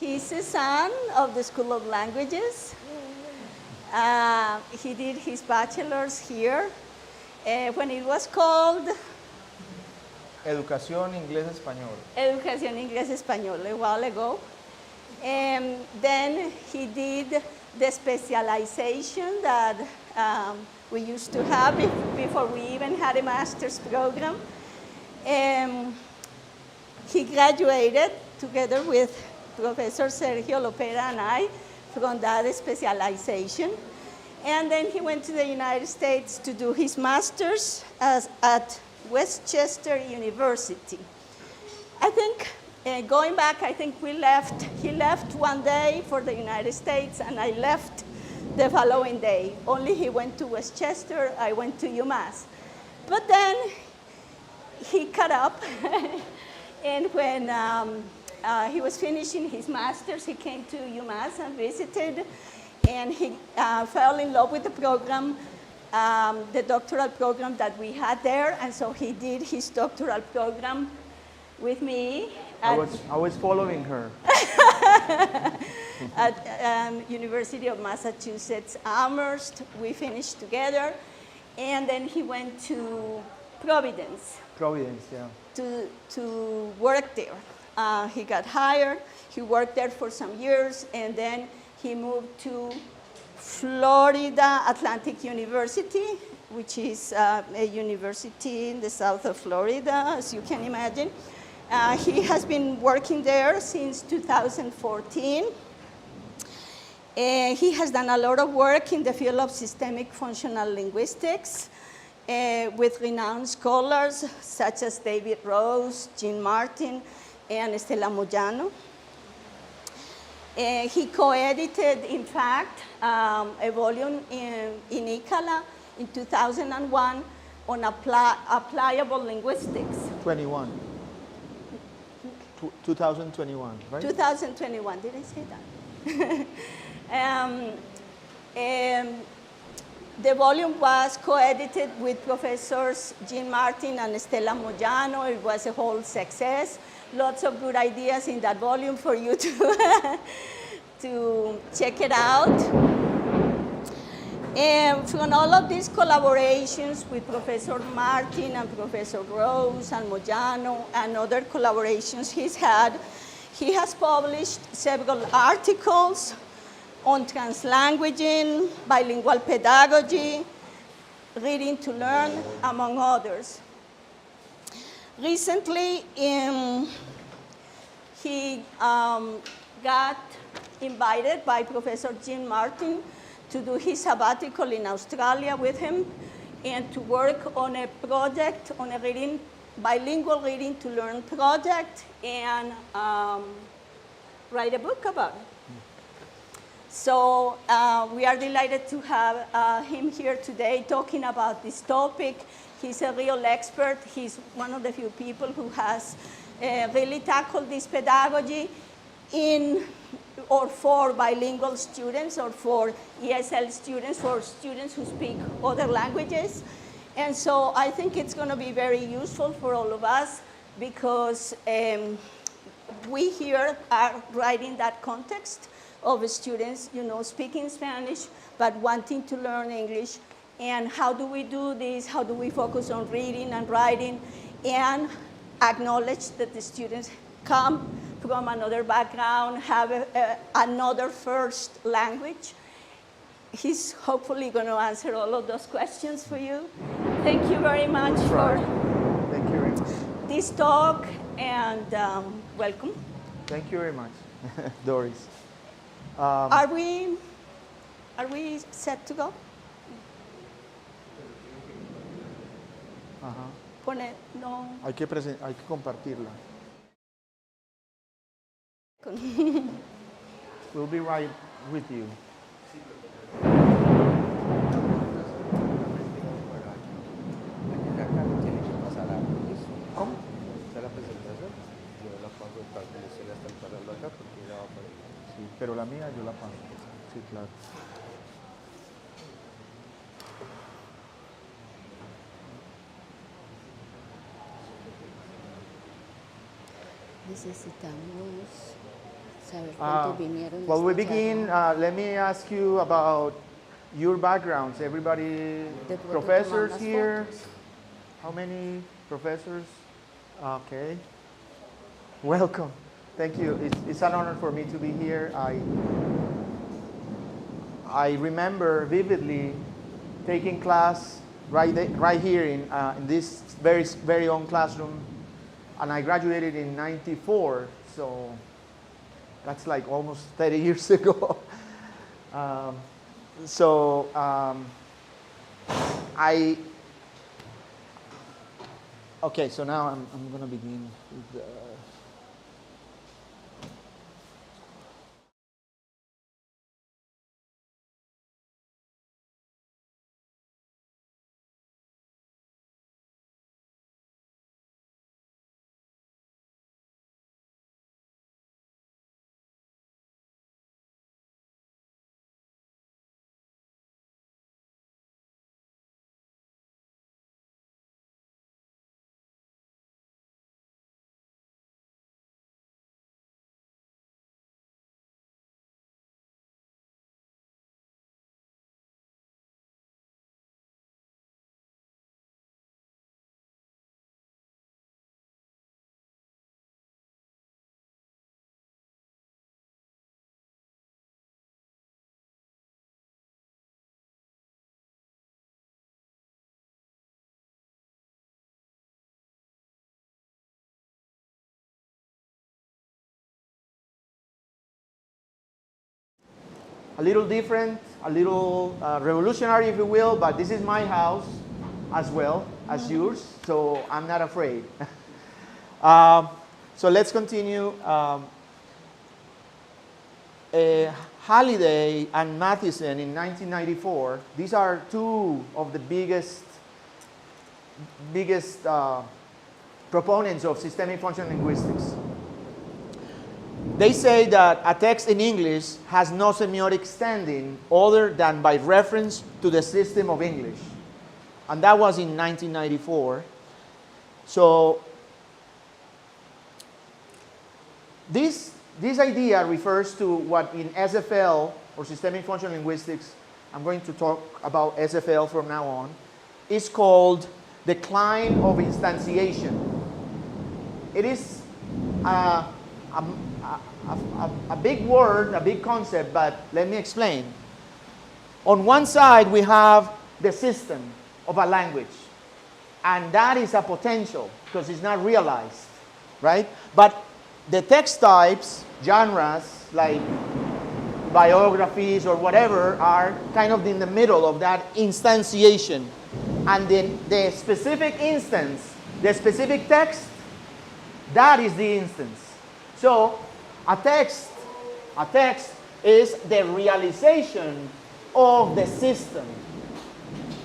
He's a son of the School of Languages. He did his bachelor's here when it was called Educación Inglés Español. Educación Inglés Español a while ago. And then he did the specialization that we used to have before we even had a master's program. He graduated together with Professor Sergio Lopera and I from that specialization. And then he went to the United States to do his master's at Westchester University. I think, going back, I think he left one day for the United States and I left the following day. Only he went to Westchester, I went to UMass. But then he caught up and when he was finishing his master's, he came to UMass and visited, and he fell in love with the program, the doctoral program that we had there, and so he did his doctoral program with me. I was following her. At University of Massachusetts Amherst. We finished together, and then he went to Providence. Providence, yeah. To work there. He got hired, he worked there for some years, and then he moved to Florida Atlantic University, which is a university in the south of Florida, as you can imagine. He has been working there since 2014. He has done a lot of work in the field of systemic functional linguistics with renowned scholars such as David Rose, Jean Martin, and Estela Moyano. He co-edited, in fact, a volume in ICALA in 2001 on applicable linguistics. 2021, right? 2021, did I say that? The volume was co-edited with Professors Jean Martin and Estela Moyano. It was a whole success. Lots of good ideas in that volume for you to, to check it out. And from all of these collaborations with Professor Martin and Professor Rose and Moyano and other collaborations he's had, he has published several articles on translanguaging, bilingual pedagogy, reading to learn, among others. Recently, he got invited by Professor Jean Martin to do his sabbatical in Australia with him and to work on a project, on a bilingual reading to learn project and write a book about it. So we are delighted to have him here today talking about this topic. He's a real expert. He's one of the few people who has really tackled this pedagogy in or for bilingual students or for ESL students, for students who speak other languages. And so I think it's going to be very useful for all of us because we here are right in that context of students, speaking Spanish, but wanting to learn English. And how do we do this? How do we focus on reading and writing and acknowledge that the students come from another background, have another first language? He's hopefully going to answer all of those questions for you. Thank you very much for Thank you very much. this talk, and welcome. Thank you very much, Doris. Are we set to go? Ajá. No. Hay que compartirla. We'll be right with you. ¿Cómo? Sí, pero la mía yo la paso. Sí, claro. Necesitamos saber cuántos vinieron. While we esta begin, charla. let me ask you about your backgrounds. Everybody, De pronto professors tomar las here? fotos. How many professors? Okay. Welcome. Thank you. It's an honor for me to be here. I remember vividly taking class right here in this very own classroom, and I graduated in '94. So that's like almost 30 years ago. Okay, so now I'm going to begin with the... A little different, a little revolutionary, if you will, but this is my house as well as yours, so I'm not afraid. So let's continue. Halliday and Matheson in 1994, these are two of the biggest proponents of systemic functional linguistics. They say that a text in English has no semiotic standing other than by reference to the system of English. And that was in 1994. So this idea refers to what in SFL, or systemic functional linguistics, I'm going to talk about SFL from now on, is called decline of instantiation. It is a big word, a big concept, but let me explain. On one side, we have the system of a language, and that is a potential because it's not realized, right? But the text types, genres, like biographies or whatever, are kind of in the middle of that instantiation. And then the specific instance, the specific text, that is the instance. So a text is the realization of the system.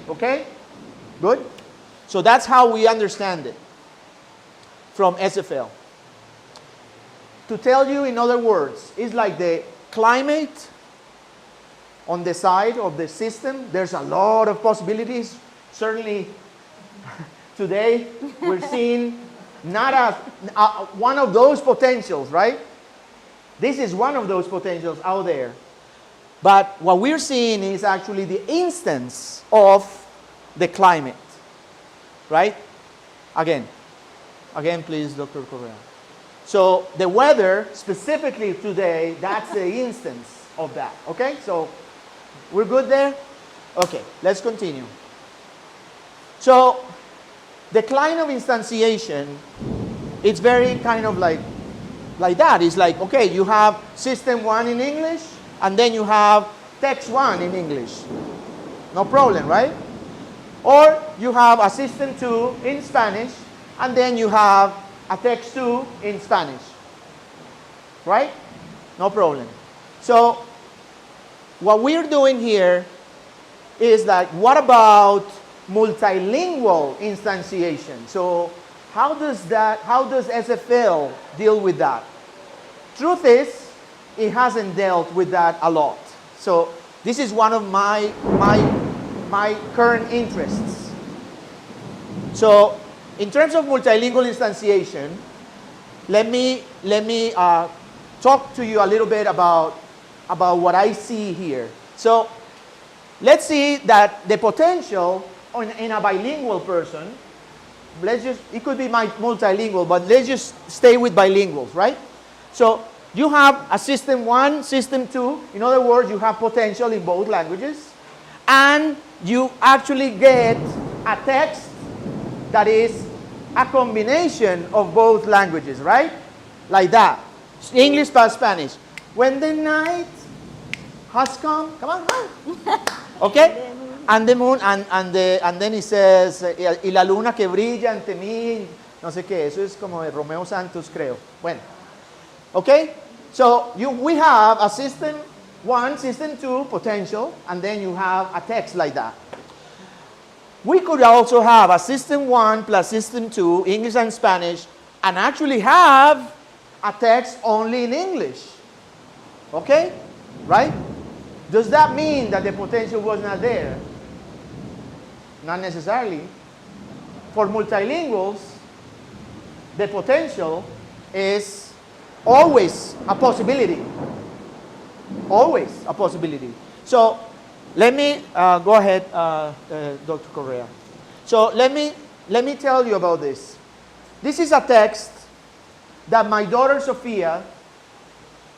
Okay? Good? So that's how we understand it from SFL. To tell you in other words, it's like the climate on the side of the system. There's a lot of possibilities. Certainly today we're seeing not one of those potentials, right? This is one of those potentials out there. But what we're seeing is actually the instance of the climate, right? Again, please, Dr. Correa. So the weather, specifically today, that's the instance of that, okay? So we're good there? Okay, let's continue. So decline of instantiation, it's very kind of like that. It's like, okay, you have system 1 in English, and then you have text 1 in English. No problem, right? Or you have a system 2 in Spanish, and then you have a text 2 in Spanish. Right? No problem. So what we're doing here is like, what about multilingual instantiation? So how does SFL deal with that? Truth is, it hasn't dealt with that a lot. So this is one of my current interests. So in terms of multilingual instantiation, let me talk to you a little bit about what I see here. So let's see that the potential in a bilingual person, it could be multilingual, but let's just stay with bilinguals, right? So you have a system 1, system 2. In other words, you have potential in both languages. And you actually get a text that is a combination of both languages, right? Like that. English plus Spanish. When the night has come on. Okay? And the moon, and then it says, y la luna que brilla ante mí, no sé qué, eso es como de Romeo Santos, creo. Bueno. Okay? So we have a system 1, system 2, potential, and then you have a text like that. We could also have a system 1 plus system 2, English and Spanish, and actually have a text only in English. Okay? Right? Does that mean that the potential was not there? Not necessarily. For multilinguals, the potential is always a possibility. Always a possibility. So let me go ahead, Dr. Correa. So let me tell you about this. This is a text that my daughter Sophia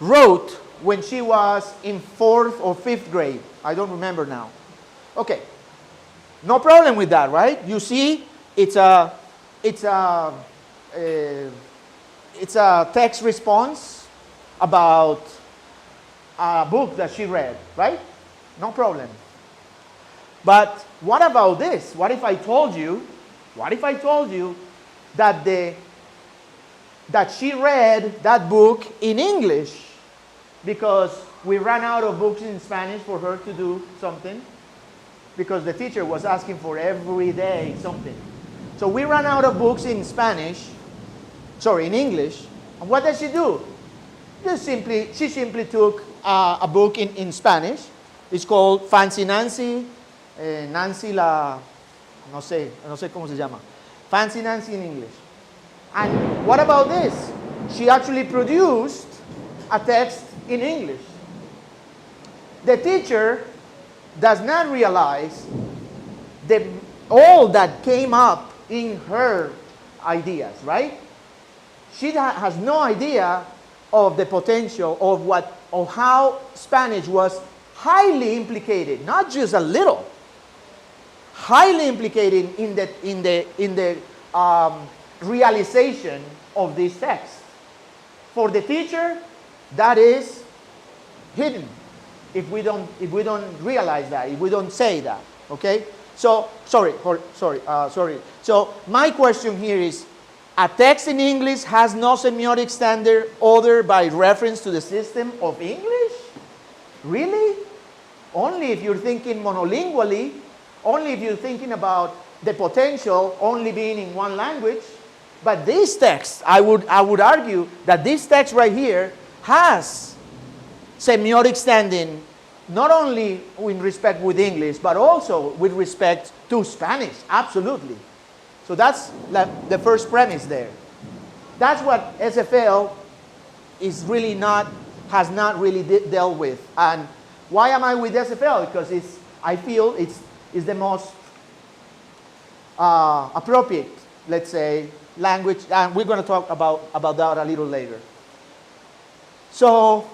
wrote when she was in 4th or 5th grade. I don't remember now. Okay. No problem with that, right? You see, it's a text response about a book that she read, right? No problem. But what about this? What if I told you that she read that book in English because we ran out of books in Spanish for her to do something, because the teacher was asking for every day something. So we ran out of books in in English. And what does she do? She simply took a book in Spanish. It's called Fancy Nancy, Nancy la, no sé cómo se llama. Fancy Nancy in English. And what about this? She actually produced a text in English. The teacher does not realize all that came up in her ideas, right? She has no idea of the potential of how Spanish was highly implicated, not just a little, highly implicated in the realization of this text. For the teacher, that is hidden. If we don't realize that, if we don't say that, okay? So sorry. So my question here is: a text in English has no semiotic standard other by reference to the system of English? Really? Only if you're thinking monolingually, only if you're thinking about the potential only being in one language. But this text, I would argue that this text right here has semiotic standing, not only in respect with English, but also with respect to Spanish, absolutely. So that's the first premise there. That's what SFL has not really dealt with. And why am I with SFL? Because I feel it's the most appropriate, let's say, language, and we're going to talk about that a little later. So,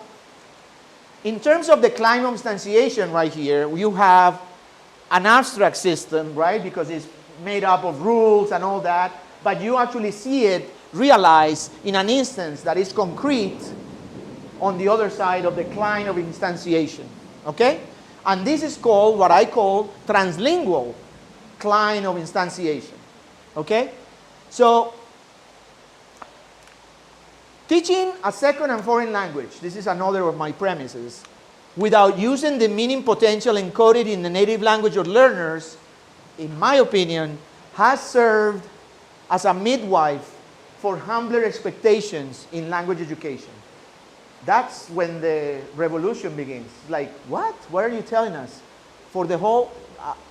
in terms of the climb of instantiation right here, you have an abstract system, right? Because it's made up of rules and all that, but you actually see it realized in an instance that is concrete on the other side of the climb of instantiation, okay? And this is called what I call translingual climb of instantiation, okay? So, teaching a second and foreign language, this is another of my premises, without using the meaning potential encoded in the native language of learners, in my opinion, has served as a midwife for humbler expectations in language education. That's when the revolution begins. Like, what? What are you telling us? For the whole,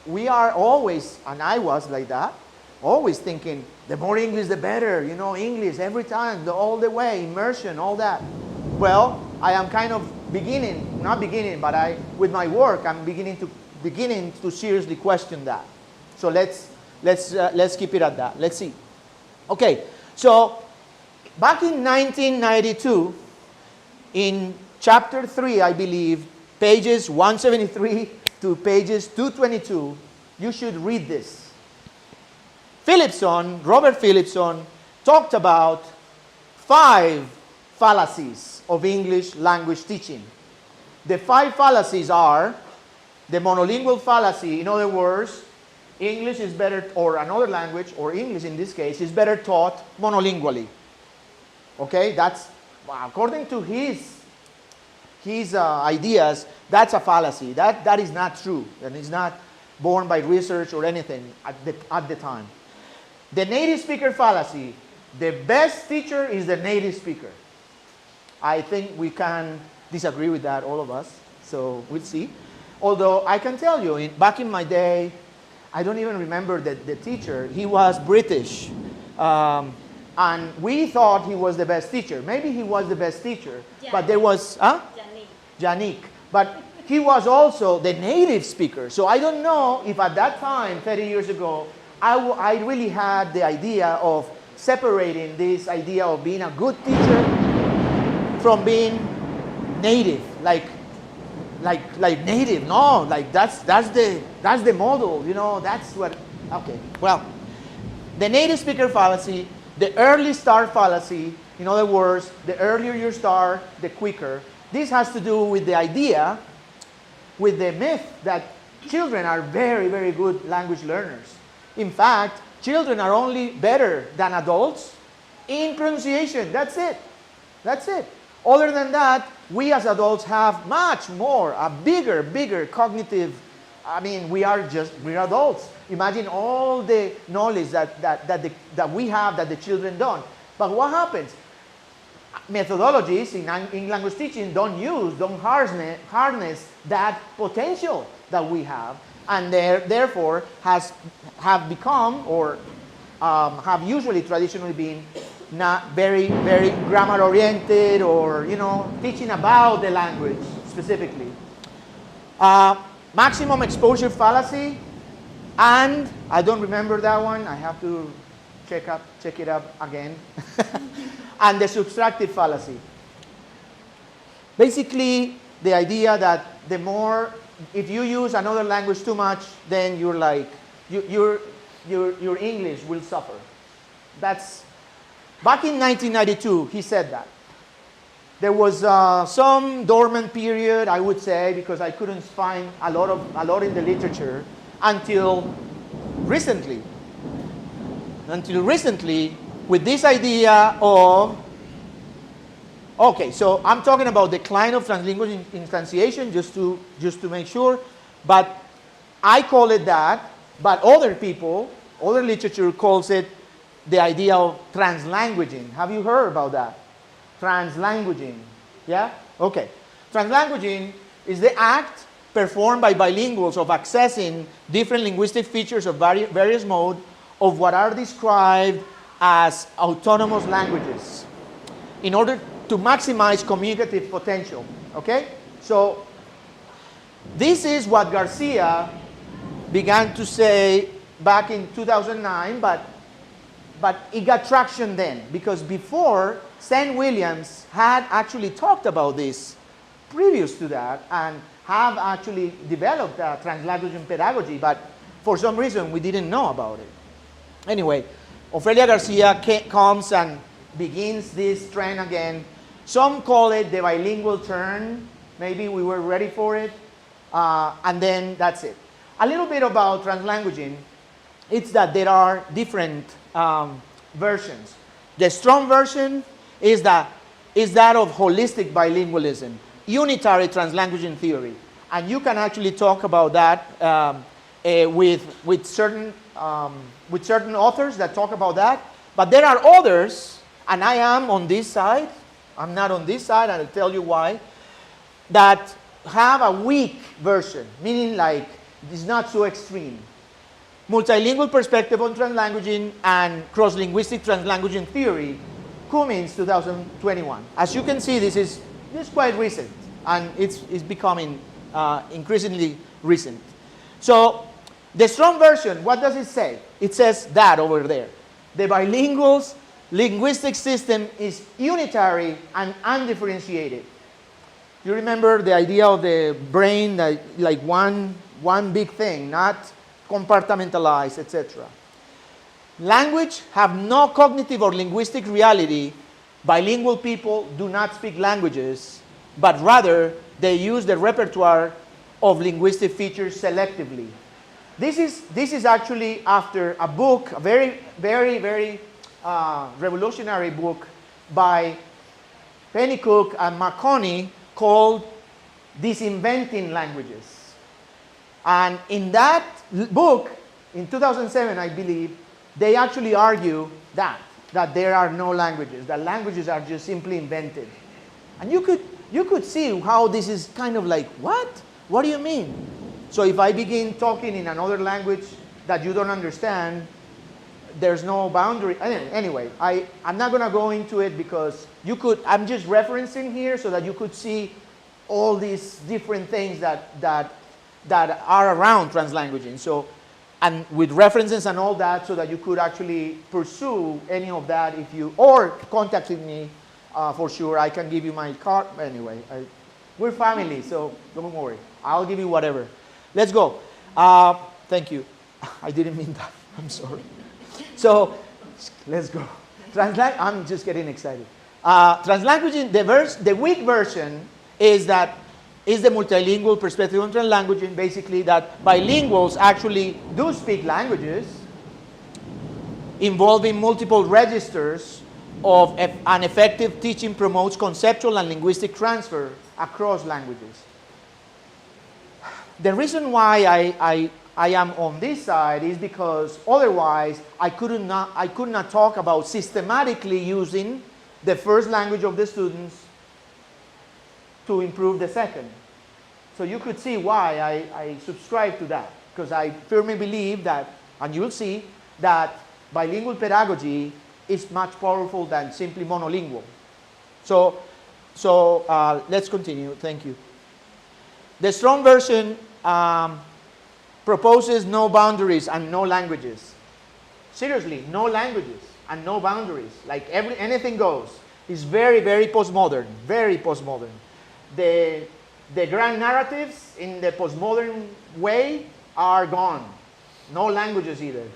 we are always, and I was like that, always thinking, the more English, the better. You know, English every time, all the way, immersion, all that. Well, I am kind of not beginning, but with my work, I'm beginning to seriously question that. So let's keep it at that. Let's see. Okay, so back in 1992, in chapter 3, I believe, pages 173 to pages 222, you should read this. Robert Philipson, talked about 5 fallacies of English language teaching. The 5 fallacies are the monolingual fallacy. In other words, English is better, or another language, or English in this case, is better taught monolingually. Okay, that's, according to his ideas, that's a fallacy. That is not true, and it's not borne by research or anything at the time. The native speaker fallacy. The best teacher is the native speaker. I think we can disagree with that, all of us. So we'll see. Although I can tell you, back in my day, I don't even remember the teacher. He was British. And we thought he was the best teacher. Maybe he was the best teacher. Yeah. But there was... Yannick. But he was also the native speaker. So I don't know if at that time, 30 years ago, I really had the idea of separating this idea of being a good teacher from being native, like native. No, like that's the model, you know. That's what. Okay, well, the native speaker fallacy, the early start fallacy. In other words, the earlier you start, the quicker. This has to do with the idea, with the myth that children are very, very good language learners. In fact, children are only better than adults in pronunciation. That's it. That's it. Other than that, we as adults have much more, a bigger cognitive, I mean, we're adults. Imagine all the knowledge that we have that the children don't. But what happens? Methodologies in language teaching don't harness that potential that we have, and therefore have become, or have usually traditionally been, not very, very grammar oriented, or, you know, teaching about the language specifically. Maximum exposure fallacy, and I don't remember that one. I have to check it up again. And the subtractive fallacy. Basically, the idea that the more, if you use another language too much, then you're like, your English will suffer. That's, back in 1992, he said that. There was some dormant period, I would say, because I couldn't find a lot in the literature until recently. With this idea of, okay, so I'm talking about decline of translingual instantiation, just to make sure, but I call it that, but other literature calls it the idea of translanguaging. Have you heard about that? Translanguaging, yeah? Okay. Translanguaging is the act performed by bilinguals of accessing different linguistic features of various modes of what are described as autonomous languages in order to maximize communicative potential. Okay? So this is what Garcia began to say back in 2009, but it got traction then, because before, St. Williams had actually talked about this previous to that and have actually developed translanguaging pedagogy, but for some reason we didn't know about it. Anyway, Ofelia Garcia comes and begins this trend again. Some call it the bilingual turn. Maybe we were ready for it. And then that's it. A little bit about translanguaging. It's that there are different versions. The strong version is that of holistic bilingualism, unitary translanguaging theory. And you can actually talk about that with certain authors that talk about that. But there are others, and I am on this side, I'm not on this side, and I'll tell you why, that have a weak version, meaning like it's not so extreme. Multilingual perspective on translanguaging and cross-linguistic translanguaging theory Cummins, 2021. As you can see, this is quite recent, and it's becoming increasingly recent. So the Strong version, what does it say? It says that over there. The bilingual's linguistic system is unitary and undifferentiated. You remember the idea of the brain, like one big thing, not compartmentalized, etc. Language have no cognitive or linguistic reality. Bilingual people do not speak languages, but rather they use the repertoire of linguistic features selectively. This is actually after a book, a very, very, very revolutionary book by Pennycook and Marconi called Disinventing Languages. And in that book, in 2007, I believe, they actually argue that there are no languages, that languages are just simply invented. And you could see how this is kind of like, what? What do you mean? So if I begin talking in another language that you don't understand, there's no boundary. Anyway, I'm not going to go into it because I'm just referencing here so that you could see all these different things that are around translanguaging. So, and with references and all that, so that you could actually pursue any of that or contact me for sure. I can give you my card. Anyway, we're family, so don't worry. I'll give you whatever. Let's go. Thank you. I didn't mean that. I'm sorry. So, let's go. I'm just getting excited. Translanguaging, the weak version is the multilingual perspective on translanguaging, basically that bilinguals actually do speak languages involving multiple registers of an effective teaching promotes conceptual and linguistic transfer across languages. The reason why I am on this side is because otherwise I could not talk about systematically using the first language of the students to improve the second. So you could see why I subscribe to that, because I firmly believe that, and you'll see, that bilingual pedagogy is much powerful than simply monolingual. So let's continue. Thank you. The Strong version proposes no boundaries and no languages. Seriously, no languages and no boundaries. Like anything goes. It's very, very postmodern. Very postmodern. The grand narratives in the postmodern way are gone. No languages either.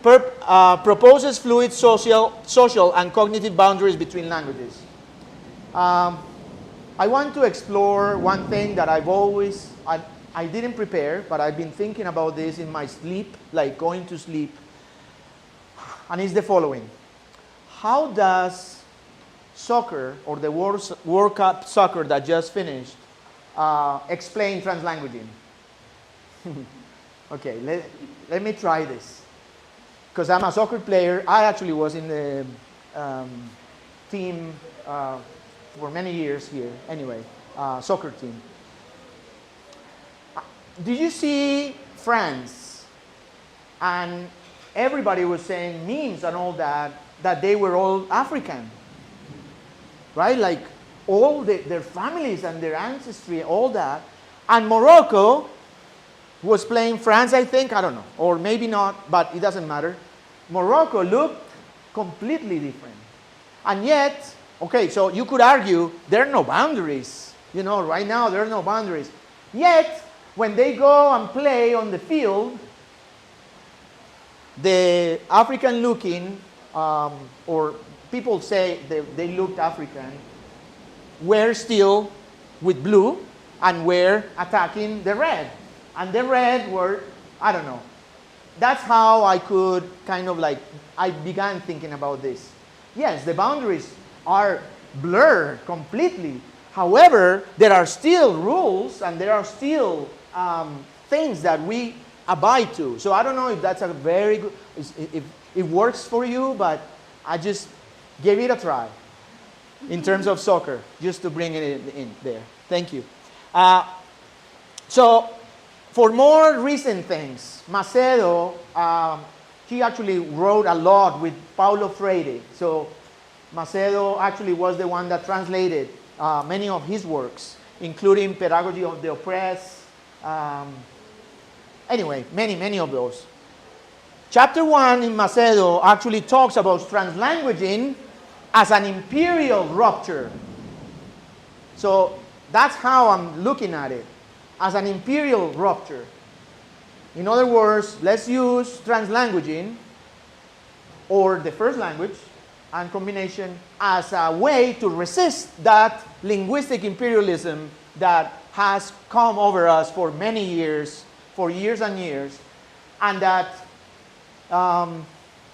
Proposes fluid social and cognitive boundaries between languages. I want to explore one thing that I didn't prepare, but I've been thinking about this in my sleep, like going to sleep. And it's the following. How does soccer, or the World Cup soccer that just finished, explain translanguaging? Okay, let me try this. Because I'm a soccer player. I actually was in the team for many years here. Anyway, soccer team. Did you see France? And everybody was saying memes and all that they were all African. Right? Like all their families and their ancestry, all that. And Morocco was playing France, I think. I don't know. Or maybe not, but it doesn't matter. Morocco looked completely different. And yet, okay, so you could argue there are no boundaries. You know, right now there are no boundaries. Yet, when they go and play on the field, the African-looking, or people say they looked African, were still with blue and were attacking the red. And the red were, I don't know. That's how I could kind of like, I began thinking about this. Yes, the boundaries are blurred completely. However, there are still rules and there are still things that we abide to. So I don't know if that's a very good, if it works for you, but I just gave it a try in terms of soccer, just to bring it in there. Thank you. So for more recent things, Macedo, he actually wrote a lot with Paulo Freire. So Macedo actually was the one that translated many of his works, including Pedagogy of the Oppressed. Anyway, many of those. Chapter 1 in Macedo actually talks about translanguaging as an imperial rupture. So that's how I'm looking at it, as an imperial rupture. In other words, let's use translanguaging, or the first language and combination, as a way to resist that linguistic imperialism that has come over us for many years, for years and years, and that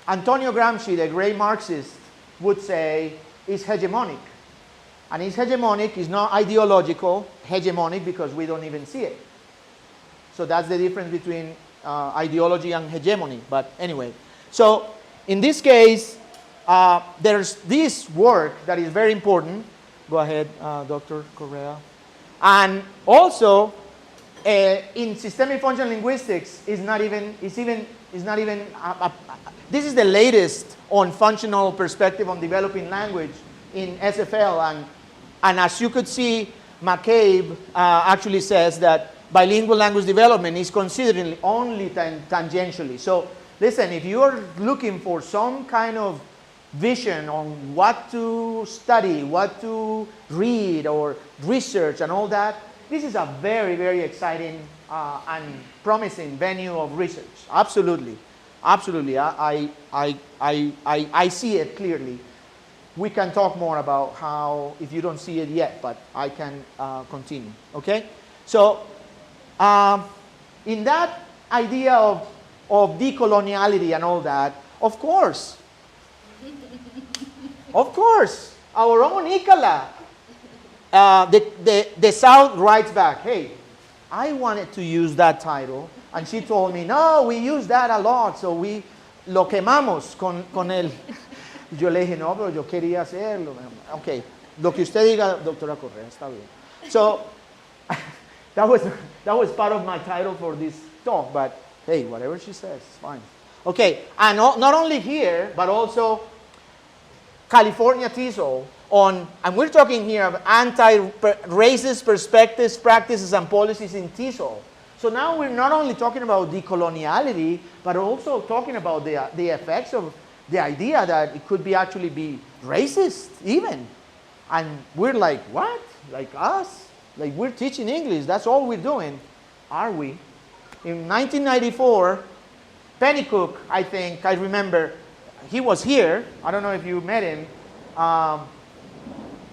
Antonio Gramsci, the great Marxist, would say is hegemonic. And it's hegemonic, is not ideological, hegemonic, because we don't even see it. So that's the difference between ideology and hegemony. But anyway, so in this case, there's this work that is very important. Go ahead, Dr. Correa. And also, in systemic functional linguistics, this is the latest on functional perspective on developing language in SFL. And as you could see, McCabe actually says that bilingual language development is considered only tangentially. So listen, if you're looking for some kind of vision on what to study, what to read or research and all that, this is a very, very exciting and promising venue of research. Absolutely. Absolutely. I see it clearly. We can talk more about how, if you don't see it yet, but I can continue. Okay? So, in that idea of decoloniality and all that, of course, our own Ikala, the South writes back, hey, I wanted to use that title, and she told me, no, we use that a lot, so we lo quemamos con él. Yo le dije, no, pero yo quería hacerlo. Ok, lo que usted diga, doctora Correa, está bien. So, that was part of my title for this talk, but hey, whatever she says, it's fine. Okay, and not only here, but also California TESOL on, and we're talking here of anti-racist perspectives, practices, and policies in TESOL. So now we're not only talking about decoloniality, but also talking about the effects of the idea that it could be actually be racist even. And we're like, what? Like us? Like we're teaching English, that's all we're doing. Are we? In 1994, Pennycook, I remember, he was here. I don't know if you met him.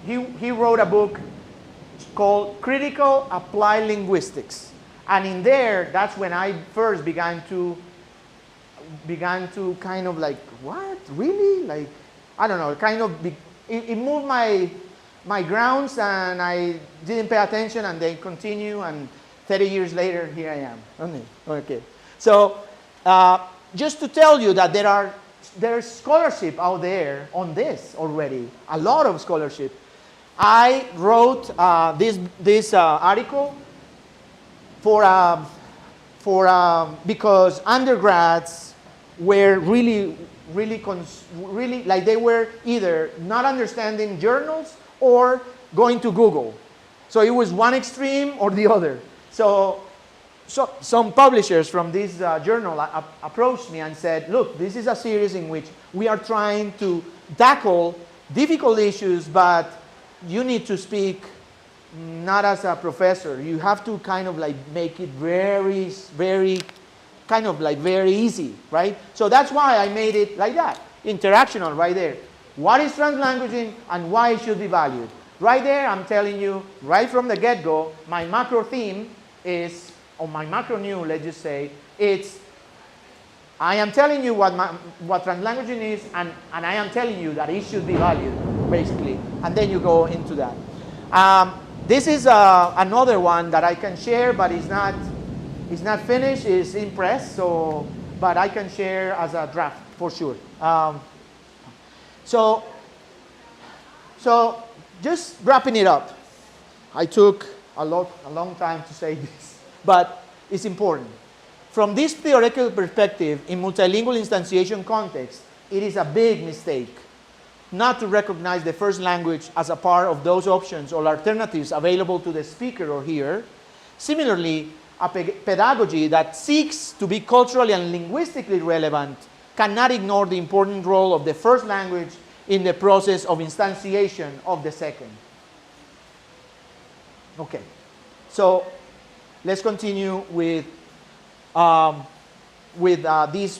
He wrote a book called Critical Applied Linguistics. And in there, that's when I first began to kind of like, what? Really? Like, I don't know, kind of, it moved my grounds, and I didn't pay attention, and they continue, and 30 years later, here I am. Okay. So, just to tell you that there's scholarship out there on this already, a lot of scholarship. I wrote this article because undergrads were really like they were either not understanding journals or going to Google. So it was one extreme or the other. So some publishers from this journal approached me and said, look, this is a series in which we are trying to tackle difficult issues, but you need to speak not as a professor. You have to kind of like make it very, very, kind of like very easy, right? So that's why I made it like that, interactional right there. What is translanguaging and why it should be valued? Right there, I'm telling you, right from the get-go, my macro theme is, or my macro new, let's just say, it's, I am telling you what translanguaging is, and I am telling you that it should be valued, basically. And then you go into that. This is another one that I can share, but it's not finished, it's in press, so, but I can share as a draft, for sure. So just wrapping it up. I took a long time to say this, but it's important. From this theoretical perspective, in multilingual instantiation context, it is a big mistake not to recognize the first language as a part of those options or alternatives available to the speaker or hearer. Similarly, a pedagogy that seeks to be culturally and linguistically relevant cannot ignore the important role of the first language in the process of instantiation of the second. Okay, so let's continue with these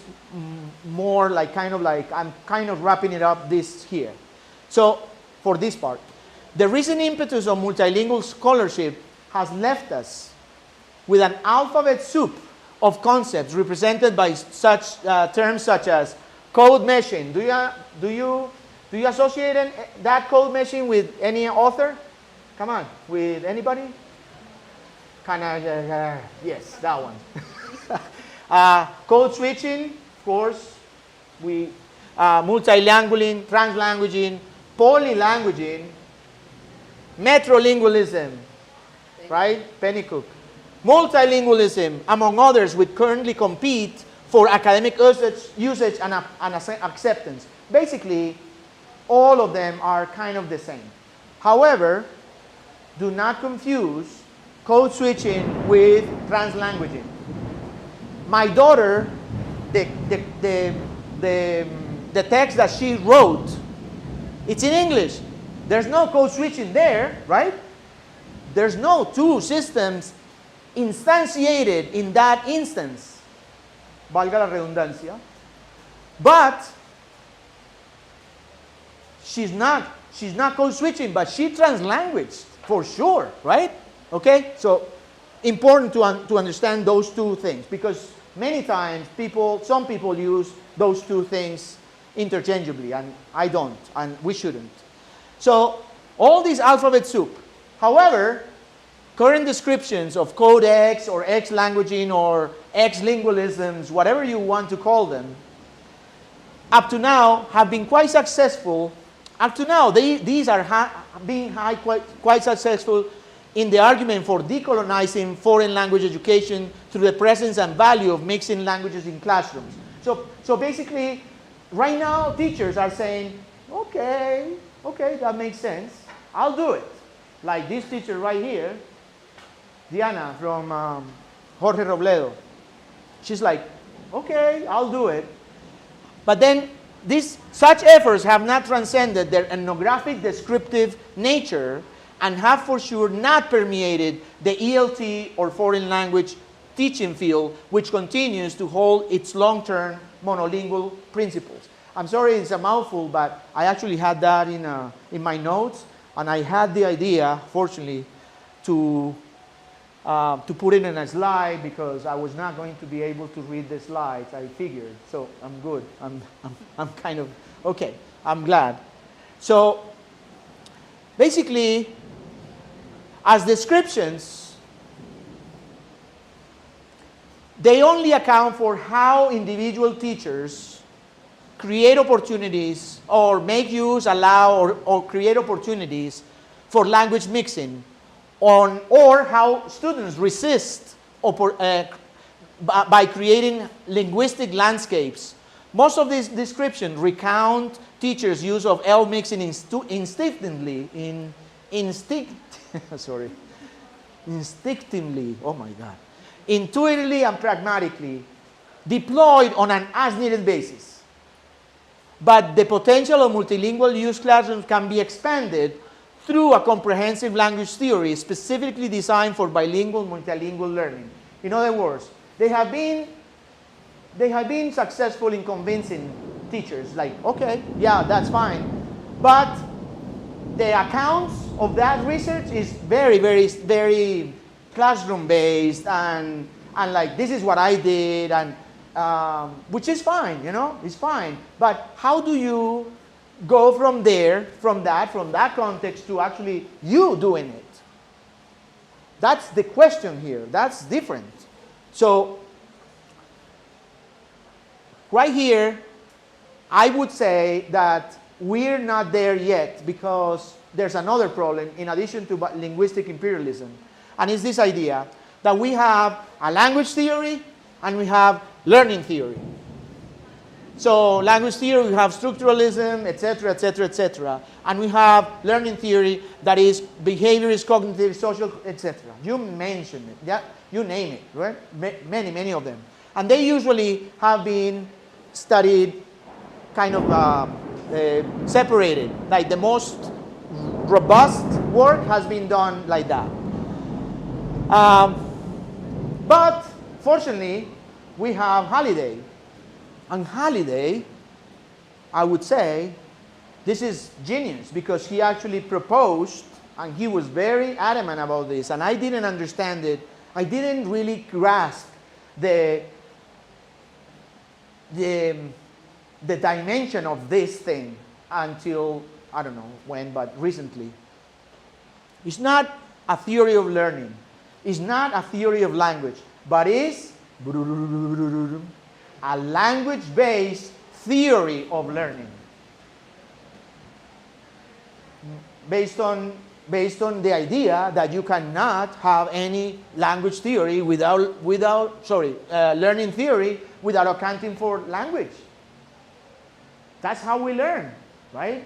more like I'm kind of wrapping it up this here. So for this part, the recent impetus of multilingual scholarship has left us with an alphabet soup of concepts represented by such terms such as code meshing. Do you associate that code meshing with any author? Come on, with anybody? Yes, that one. Code switching, of course. Multilingualing, translanguaging, polylanguaging, metrolingualism, right? Pennycook. Multilingualism, among others, which currently compete for academic usage and acceptance. Basically, all of them are kind of the same. However, do not confuse code switching with translanguaging. My daughter, the text that she wrote, it's in English. There's no code switching there, right? There's no two systems instantiated in that instance. Valga la redundancia. But she's not code switching, but she translanguaged for sure, right? Okay, so important to understand those two things, because many times some people use those two things interchangeably, and I don't, and we shouldn't. So all these alphabet soup. However, current descriptions of code X or X languaging or X lingualisms, whatever you want to call them, up to now have been quite successful. Up to now, these are being quite successful in the argument for decolonizing foreign language education through the presence and value of mixing languages in classrooms. So basically, right now, teachers are saying, okay, that makes sense. I'll do it. Like this teacher right here, Diana from Jorge Robledo. She's like, okay, I'll do it. But then such efforts have not transcended their ethnographic descriptive nature and have for sure not permeated the ELT or foreign language teaching field, which continues to hold its long-term monolingual principles. I'm sorry it's a mouthful, but I actually had that in my notes, and I had the idea, fortunately, to put it in a slide because I was not going to be able to read the slides, I figured. So I'm good. I'm kind of, okay, I'm glad. So basically, as descriptions, they only account for how individual teachers create opportunities or make use, allow, or create opportunities for language mixing, or how students resist by creating linguistic landscapes. Most of these descriptions recount teachers' use of L mixing instinctively, intuitively and pragmatically, deployed on an as-needed basis. But the potential of multilingual use classrooms can be expanded through a comprehensive language theory specifically designed for bilingual, multilingual learning. In other words, they have been successful in convincing teachers, like, okay, yeah, that's fine. But the accounts of that research is very, very, very classroom-based and like, this is what I did, and which is fine, it's fine. But how do you go from there, from that context to actually you doing it? That's the question here. That's different. So right here, I would say that we're not there yet because there's another problem in addition to linguistic imperialism. And it's this idea that we have a language theory and we have learning theory. So language theory, we have structuralism, etc., etc., etc. And we have learning theory that is behaviorist, cognitive, social, etc. You mentioned it, yeah? You name it, right? Many, many of them. And they usually have been studied kind of separated. Like the most robust work has been done like that. But fortunately, we have Halliday. And Halliday, I would say, this is genius because he actually proposed, and he was very adamant about this, and I didn't understand it. I didn't really grasp the dimension of this thing until, I don't know when, but recently. It's not a theory of learning. It's not a theory of language, but it's a language-based theory of learning. Based on the idea that you cannot have any language theory learning theory without accounting for language. That's how we learn, right?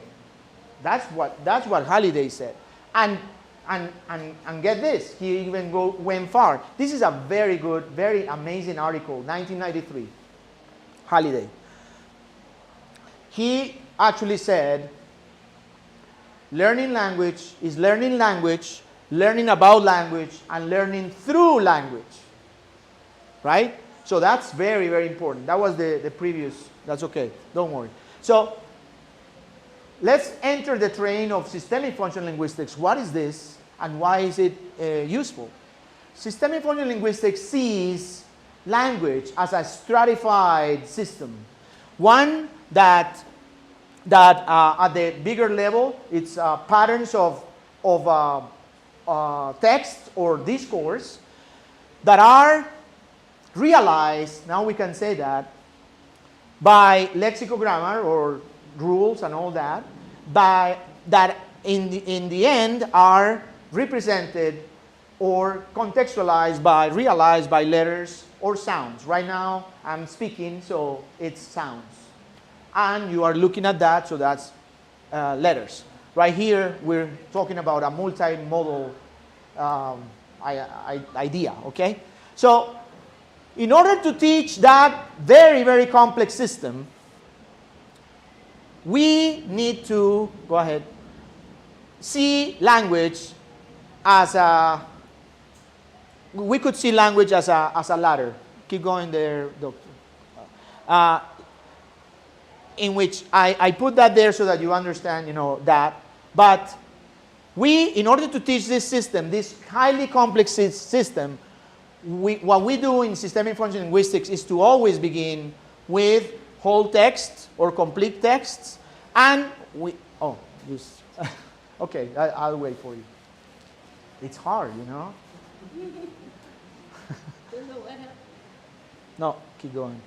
That's what Halliday said. And get this, he even went far. This is a very good, very amazing article, 1993, Halliday. He actually said, learning language is learning language, learning about language, and learning through language, right? So that's very, very important. That was the previous, that's okay, don't worry. So let's enter the train of systemic functional linguistics. What is this and why is it useful? Systemic functional linguistics sees language as a stratified system. One that at the bigger level, it's patterns of text or discourse that are realized, now we can say that, by lexicogrammar or rules and all that, that in the end are represented or contextualized realized by letters or sounds. Right now I'm speaking, so it's sounds. And you are looking at that, so that's letters. Right here we're talking about a multimodal idea, okay? So in order to teach that very, very complex system, we need to, go ahead, see language as we could see language as a ladder. Keep going there, doctor. In which I put that there so that you understand, that. But in order to teach this system, this highly complex system, what we do in systemic functional linguistics is to always begin with whole text or complete texts, and okay, I'll wait for you. It's hard, No, keep going.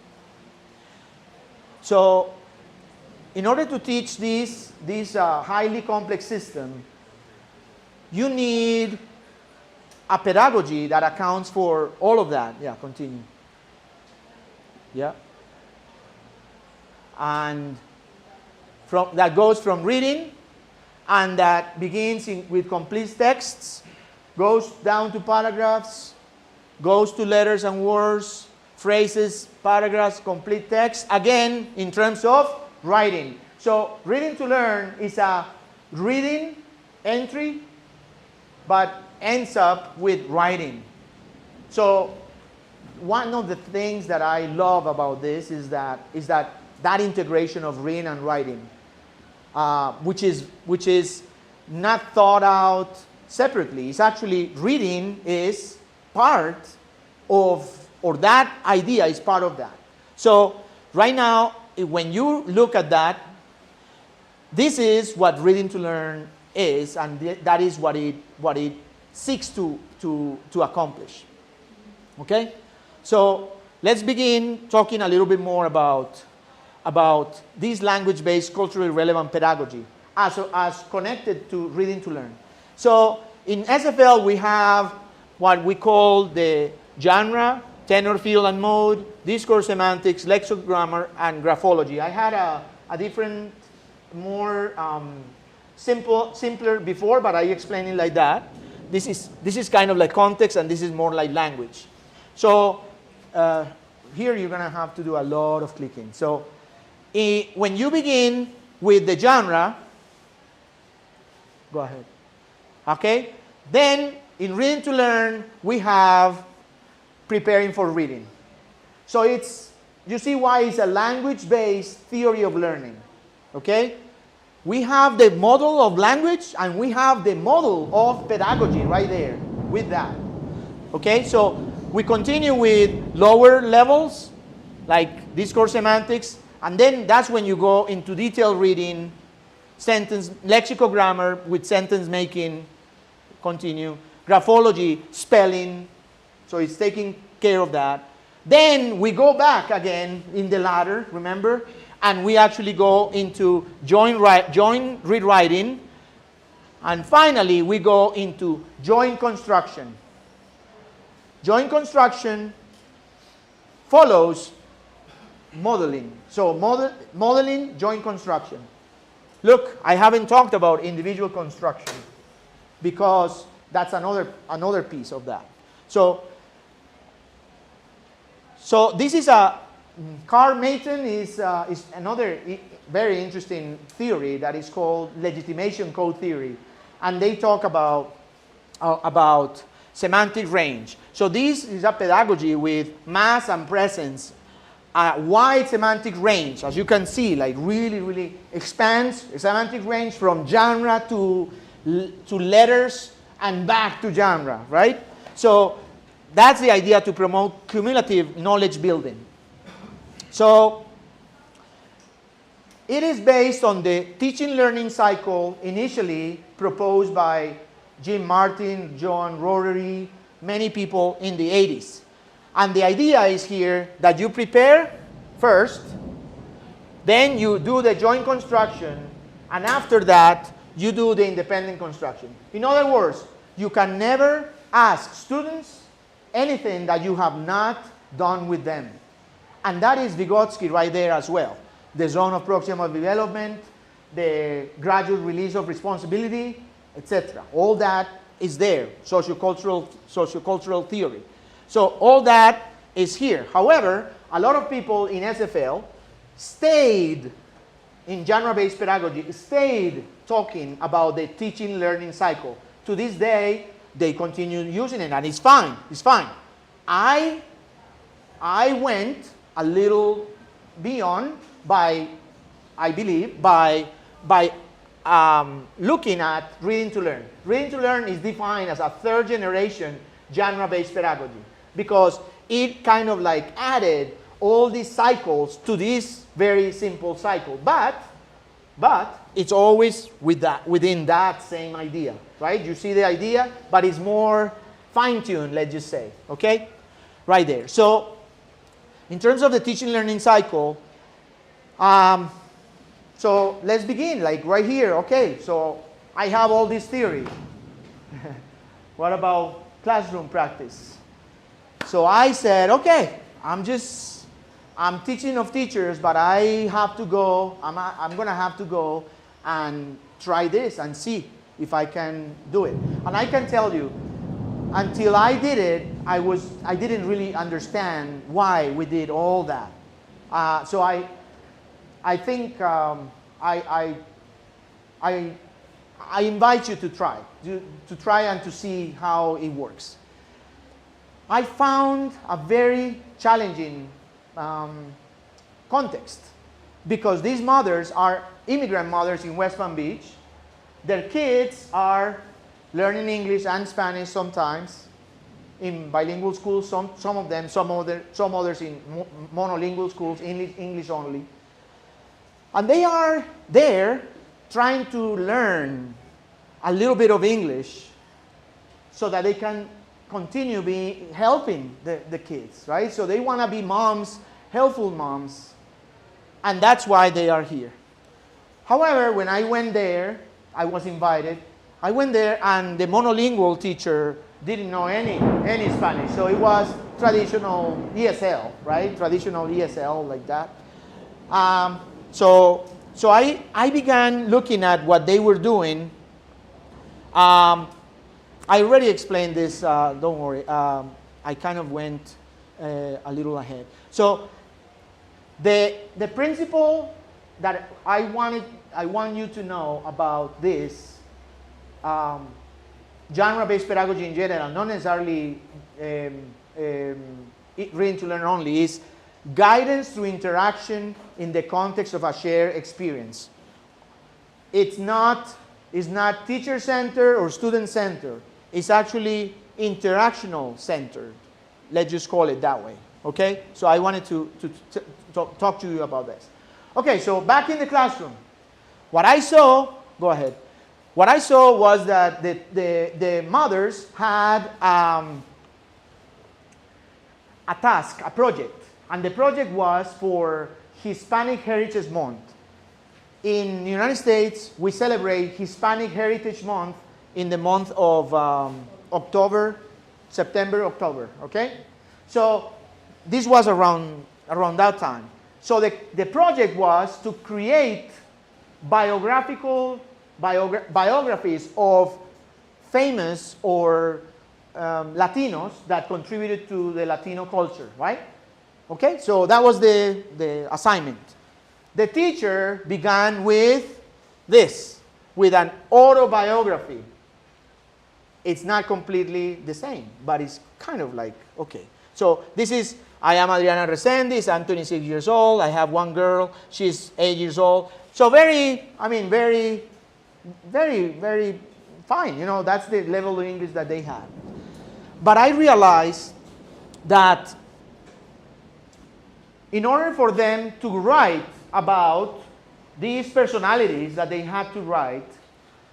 So, in order to teach this highly complex system, you need a pedagogy that accounts for all of that. Yeah, continue. Yeah. And that goes from reading, and that begins with complete texts, goes down to paragraphs, goes to letters and words, phrases, paragraphs, complete text, again in terms of writing. So reading to learn is a reading entry, but ends up with writing. So one of the things that I love about this is that integration of reading and writing, which is not thought out separately. It's actually reading is part of, or that idea is part of that. So right now, when you look at that, this is what reading to learn is, and that is what it seeks to accomplish. Okay? So let's begin talking a little bit more about this language-based culturally relevant pedagogy as connected to reading to learn. So in SFL we have what we call the genre tenor, feel, and mode, discourse semantics, lexicography, and graphology. I had a different, more simpler before, but I explained it like that. This is kind of like context, and this is more like language. So here you're going to have to do a lot of clicking. So when you begin with the genre, go ahead. Okay? Then in reading to learn, we have preparing for reading. So you see why it's a language-based theory of learning. Okay? We have the model of language and we have the model of pedagogy right there with that. Okay? So we continue with lower levels like discourse semantics, and then that's when you go into detailed reading, sentence, lexicography with sentence making, continue, graphology, spelling, so it's taking care of that. Then we go back again in the ladder, remember? And we actually go into joint read writing. And finally, we go into joint construction. Joint construction follows modeling. So modeling, joint construction. Look, I haven't talked about individual construction because that's another piece of that. So this is Carl Mayton is another very interesting theory that is called legitimation code theory, and they talk about semantic range. So this is a pedagogy with mass and presence, wide semantic range, as you can see, like really expands semantic range from genre to letters and back to genre, right? So that's the idea to promote cumulative knowledge building. So it is based on the teaching learning cycle initially proposed by Jim Martin, John Rothery, many people in the 80s. And the idea is here that you prepare first, then you do the joint construction, and after that, you do the independent construction. In other words, you can never ask students anything that you have not done with them. And that is Vygotsky right there as well. The zone of proximal development, the gradual release of responsibility, etc. All that is there, sociocultural theory. So all that is here. However, a lot of people in SFL stayed in genre-based pedagogy, stayed talking about the teaching learning cycle. To this day, they continue using it, and it's fine. It's fine. I went a little beyond by, I believe, by looking at reading to learn. Reading to learn is defined as a third generation genre-based pedagogy because it kind of like added all these cycles to this very simple cycle. But it's always within that same idea, right? You see the idea, but it's more fine-tuned, let's just say, okay? Right there. So in terms of the teaching learning cycle, so let's begin, like right here. Okay, so I have all this theory. What about classroom practice? So I said, okay, I'm teaching of teachers, but I have to go, I'm going to have to go and try this and see if I can do it. And I can tell you, until I did it, I didn't really understand why we did all that. So I think I invite you to try and to see how it works. I found a very challenging context because these mothers are immigrant mothers in West Palm Beach. Their kids are learning English and Spanish sometimes in bilingual schools, some of them, some others in monolingual schools, English only. And they are there trying to learn a little bit of English so that they can continue helping the kids, right? So they want to be moms, helpful moms, and that's why they are here. However, when I went there, I was invited. I went there and the monolingual teacher didn't know any Spanish. So it was traditional ESL, right? Traditional ESL like that. So I began looking at what they were doing. I already explained this, don't worry. I kind of went a little ahead. So the principle that I want you to know about this genre-based pedagogy in general, not necessarily reading to learn only, is guidance through interaction in the context of a shared experience. It's not teacher-centered or student-centered. It's actually interactional-centered. Let's just call it that way. Okay? So I wanted to talk to you about this. Okay, so back in the classroom, what I saw, go ahead. What I saw was that the mothers had a task, a project. And the project was for Hispanic Heritage Month. In the United States, we celebrate Hispanic Heritage Month in the month of September, October, okay? So this was around that time. So the project was to create biographies of famous or Latinos that contributed to the Latino culture, right? Okay, so that was the assignment. The teacher began with this, with an autobiography. It's not completely the same, but it's kind of like, okay. So this is, I am Adriana Resendiz, I'm 26 years old, I have one girl, she's 8 years old. So very fine, you know, that's the level of English that they had. But I realized that in order for them to write about these personalities that they had to write,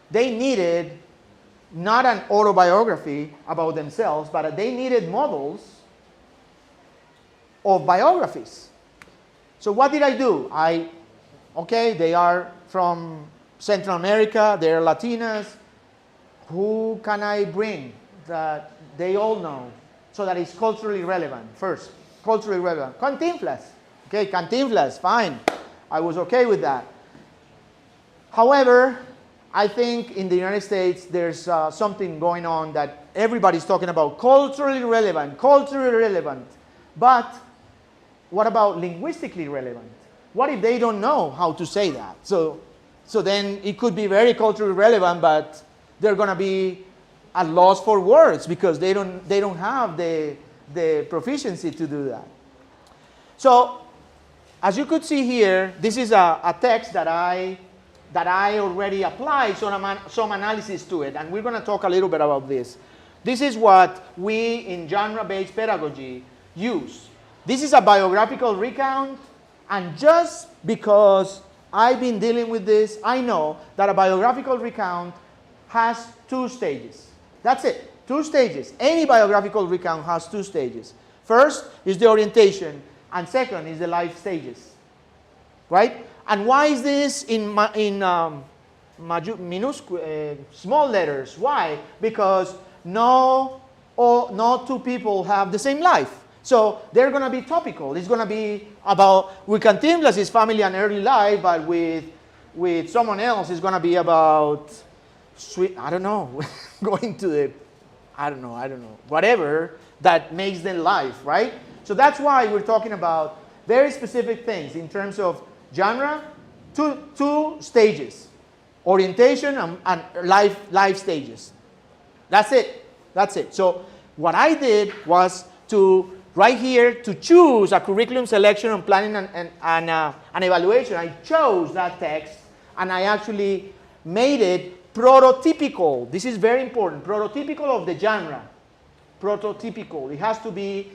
they needed not an autobiography about themselves, but they needed models of biographies. So what did I do? Okay, they are from Central America, they're Latinas. Who can I bring that they all know so that it's culturally relevant? First, culturally relevant. Cantinflas. Okay, Cantinflas, fine. I was okay with that. However, I think in the United States there's something going on that everybody's talking about, culturally relevant. But what about linguistically relevant? What if they don't know how to say that? So then it could be very culturally relevant, but they're going to be at loss for words because they don't have the proficiency to do that. So as you could see here, this is a text that I already applied some analysis to it, and we're going to talk a little bit about this. This is what we in genre-based pedagogy use. This is a biographical recount, and just because I've been dealing with this, I know that a biographical recount has 2 stages. That's it, 2 stages. Any biographical recount has 2 stages. First is the orientation, and second is the life stages, right? And why is this in small letters? Why? Because no 2 people have the same life. So they're going to be topical. It's going to be about, with Cantinflas, his family and early life, but with someone else, it's going to be about, I don't know, going to the, I don't know, whatever that makes them life, right? So that's why we're talking about very specific things in terms of genre, 2 stages, orientation and life stages. That's it. So what I did was right here to choose a curriculum selection and planning and evaluation. I chose that text and I actually made it prototypical. This is very important. Prototypical of the genre. Prototypical. It has to be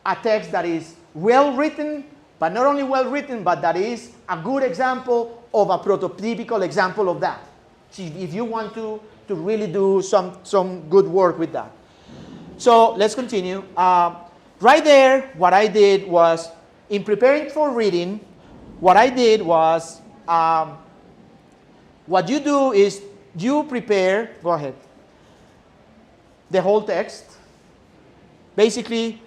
a text that is well written, but not only well written, but that is a good example of a prototypical example of that. If you want to really do some good work with that. So let's continue. Right there, what I did was, in preparing for reading, what I did was, what you do is you prepare, go ahead. the whole text. Basically,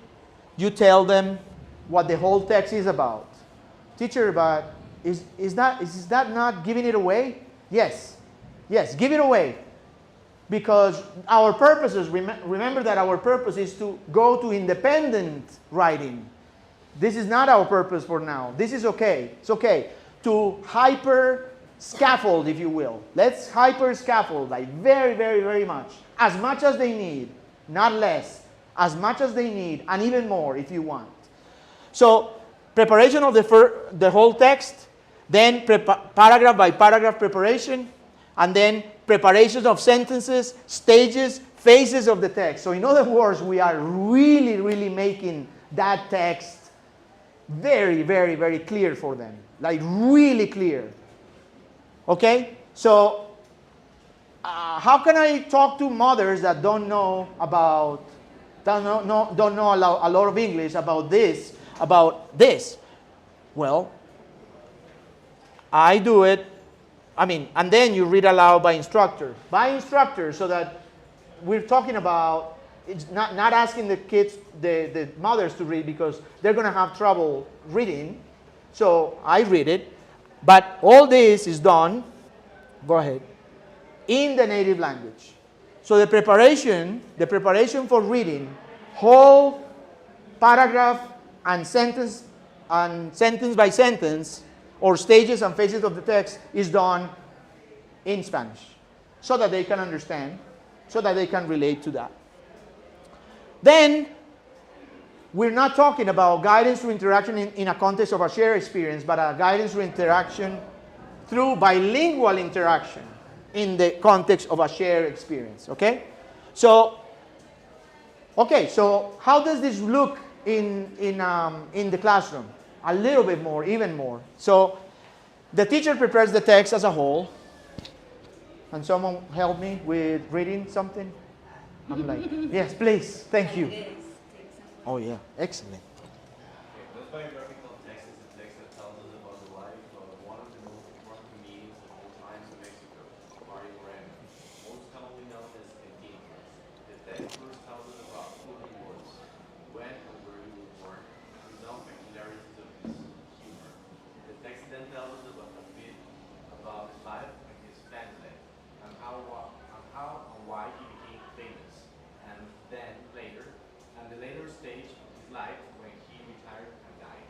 you tell them what the whole text is about. Teacher, but is that not giving it away? Yes. Yes, give it away. Because our purposes, remember that our purpose is to go to independent writing. This is not our purpose for now. This is okay. It's okay to hyper scaffold, if you will. Let's hyper scaffold, like very, very, very much. As much as they need, not less. As much as they need, and even more if you want. So, preparation of the whole text, then paragraph by paragraph preparation, and then preparation of sentences, stages, phases of the text. So in other words, we are really, really making that text very, very, very clear for them. Like really clear. Okay? So how can I talk to mothers that don't know a lot of English about this? Well, I do it. And then you read aloud by instructor. By instructor, so that we're talking about, it's not asking the kids, the mothers to read because they're going to have trouble reading. So I read it. But all this is done, go ahead, in the native language. So the preparation for reading, whole paragraph and sentence by sentence, or stages and phases of the text is done in Spanish so that they can understand, so that they can relate to that. Then, we're not talking about guidance through interaction in a context of a shared experience, but a guidance through interaction through bilingual interaction in the context of a shared experience, okay? So how does this look in the classroom? A little bit more, even more. So the teacher prepares the text as a whole. Can someone help me with reading something? I'm like, yes, please. Thank you. Oh, yeah. Excellent. The biographical text is a text that tells us about the life of one of the most important comedians of all times in Mexico, Mario Moreno, most commonly known as Idiomas. The text first tells us about who he was, when and where he was born, and some peculiarities of his humor. The text then tells us about a bit about his life and his family, and how and why he became famous, and then later, and the later stage of his life when he retired and died.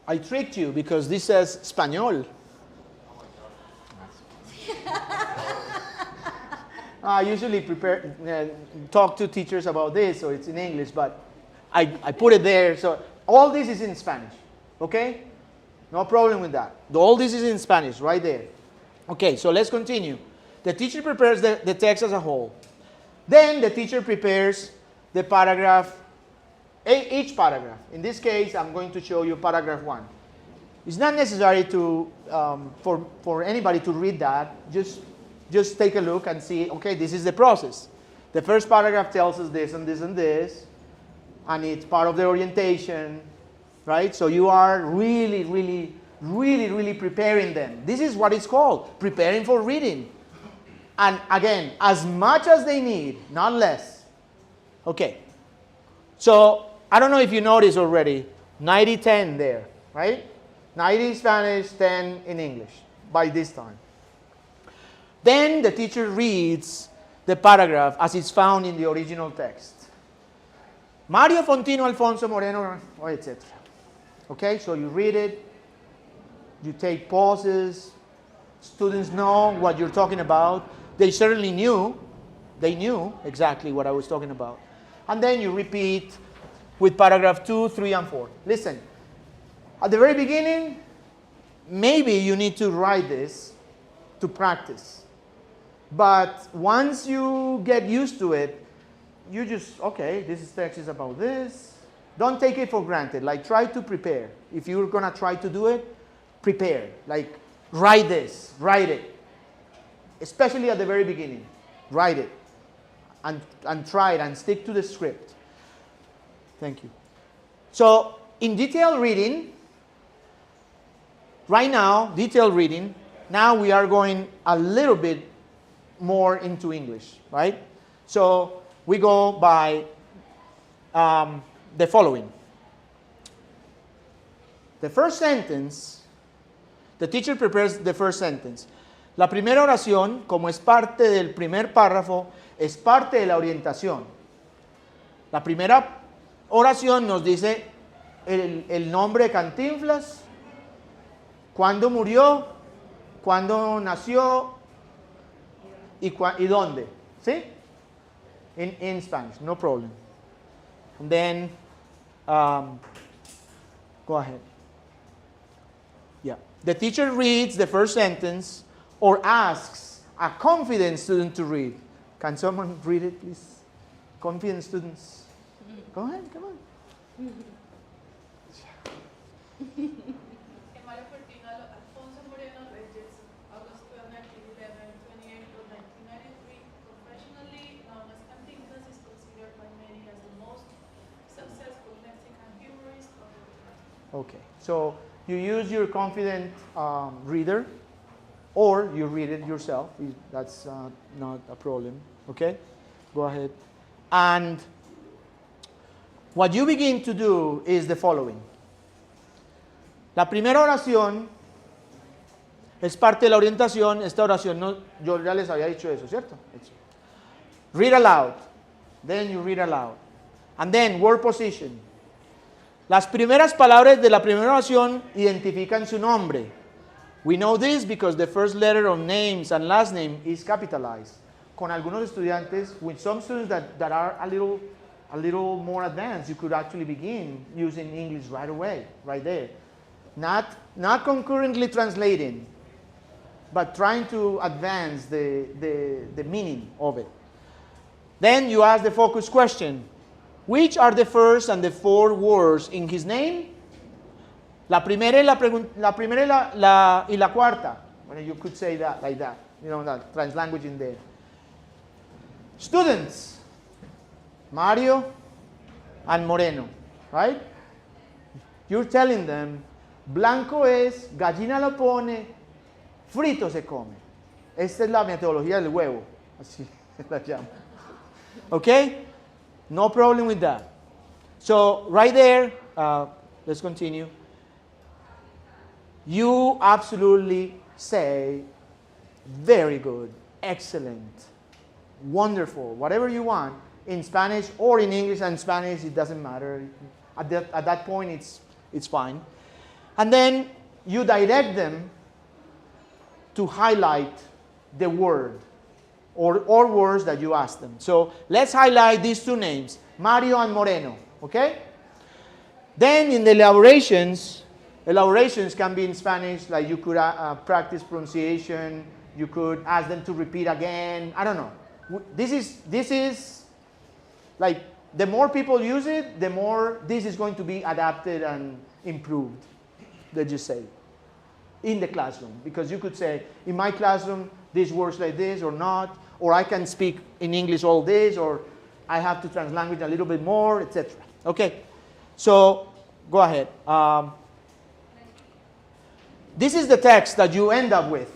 I tricked you because this says Español. I usually talk to teachers about this, so it's in English, but I put it there. So all this is in Spanish, okay? No problem with that. All this is in Spanish, right there. Okay, so let's continue. The teacher prepares the text as a whole. Then the teacher prepares the paragraph, each paragraph. In this case, I'm going to show you paragraph 1. It's not necessary to for anybody to read that. Just take a look and see, okay, this is the process. The first paragraph tells us this and this and this, and it's part of the orientation, right? So you are really, really, really, really preparing them. This is what it's called, preparing for reading. And again, as much as they need, not less. Okay. So, I don't know if you noticed already, 90-10 there, right? 90 Spanish, 10 in English by this time. Then the teacher reads the paragraph as it's found in the original text. Mario Fontino Alfonso Moreno, etc. Okay, so you read it, you take pauses, students know what you're talking about. They certainly knew, they knew exactly what I was talking about. And then you repeat with paragraph 2, 3, and 4. Listen, at the very beginning, maybe you need to write this to practice. But once you get used to it, you just, okay, this text is about this. Don't take it for granted. Like, try to prepare. If you're going to try to do it, prepare. Like, write this, write it. Especially at the very beginning. Write it. And try it and stick to the script. Thank you. So, in detailed reading, right now, detailed reading, now we are going a little bit more into English, right? So, we go by the following. The first sentence, the teacher prepares the first sentence. La primera oración, como es parte del primer párrafo, es parte de la orientación. La primera oración nos dice el nombre de Cantinflas, cuándo murió, cuándo nació y dónde. ¿Sí? In Spanish, no problem. And then, go ahead. Yeah. The teacher reads the first sentence or asks a confident student to read. Can someone read it, please? Confident students. Go ahead, come on. Okay, so you use your confident reader, or you read it yourself. That's not a problem. Okay, go ahead. And what you begin to do is the following. La primera oración es parte de la orientación. Esta oración, no, yo ya les había dicho eso, ¿cierto? Read aloud. Then you read aloud. And then word position. Las primeras palabras de la primera oración identifican su nombre. We know this because the first letter of names and last name is capitalized. Con algunos estudiantes, with some students that are a little more advanced, you could actually begin using English right away, right there. Not concurrently translating, but trying to advance the meaning of it. Then you ask the focus question. Which are the first and the fourth words in his name? La primera y la cuarta. Well, you could say that like that. You know, that translanguage in there. Students, Mario and Moreno, right? You're telling them, blanco es, gallina lo pone, frito se come. Esta es la metodología del huevo. Así la llamo. Okay? No problem with that. So right there, let's continue. You absolutely say, very good, excellent, wonderful, whatever you want, in Spanish or in English and Spanish, it doesn't matter. At that point, it's fine. And then you direct them to highlight the word or words that you ask them. So let's highlight these two names, Mario and Moreno, okay? Then in the elaborations can be in Spanish, like you could practice pronunciation, you could ask them to repeat again, I don't know. This is like, the more people use it, the more this is going to be adapted and improved, let's just say, in the classroom. Because you could say, in my classroom, this works like this or not, or I can speak in English all this, or I have to translanguage a little bit more, etc. Okay, so go ahead. This is the text that you end up with.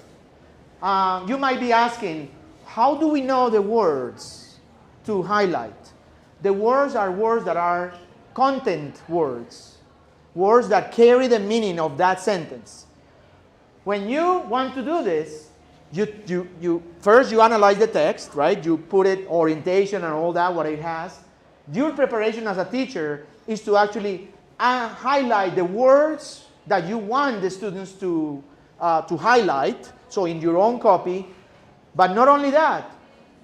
You might be asking, how do we know the words to highlight? The words are words that are content words, words that carry the meaning of that sentence. When you want to do this, first you analyze the text, right? You put it orientation and all that, what it has. Your preparation as a teacher is to actually highlight the words that you want the students to highlight, so in your own copy. But not only that,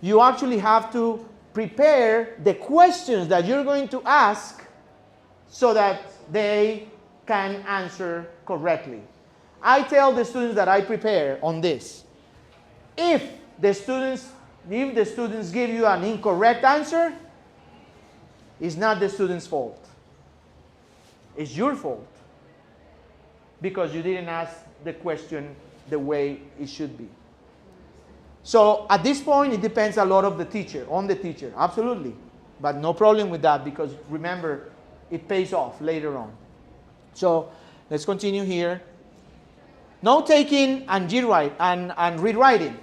you actually have to prepare the questions that you're going to ask so that they can answer correctly. I tell the students that I prepare on this. If the students give you an incorrect answer, it's not the student's fault. It's your fault. Because you didn't ask the question the way it should be. So at this point, it depends a lot on the teacher, absolutely. But no problem with that, because remember, it pays off later on. So let's continue here. Note-taking and rewriting.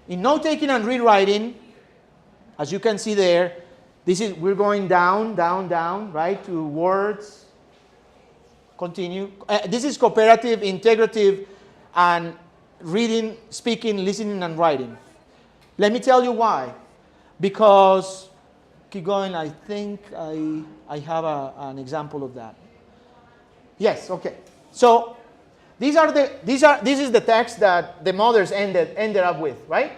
In note-taking and rewriting, as you can see there, we're going down, down, down, right, to words. Continue. This is cooperative, integrative, and reading, speaking, listening, and writing. Let me tell you why. Because, keep going, I think I have an example of that. Yes, okay. So, this is the text that the mothers ended up with, right?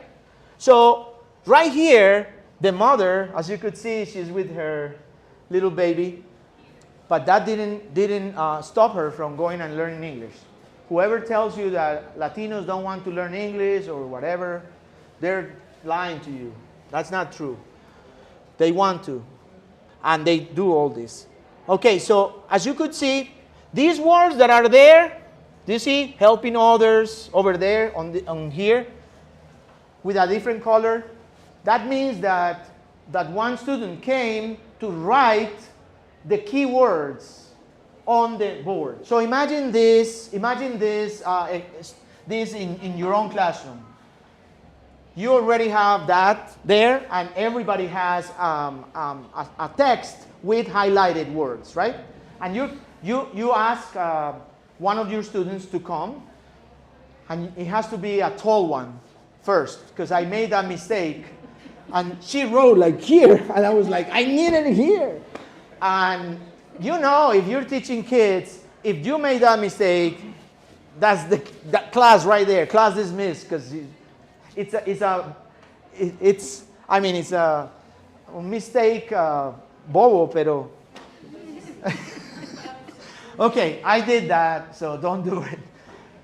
So, right here, the mother, as you could see, she's with her little baby. But that didn't stop her from going and learning English. Whoever tells you that Latinos don't want to learn English or whatever, they're lying to you. That's not true. They want to. And they do all this. Okay, so as you could see, these words that are there, do you see? Helping others over there on here with a different color. That means that one student came to write the key words on the board. So imagine this in your own classroom. You already have that there, and everybody has a text with highlighted words, right? And you ask one of your students to come, and it has to be a tall one first, because I made that mistake, and she wrote like here, and I was like, I need it here. And you know, if you're teaching kids, if you made that mistake, that's that class right there, class dismissed, because it's a mistake, bobo, pero. Okay, I did that, so don't do it.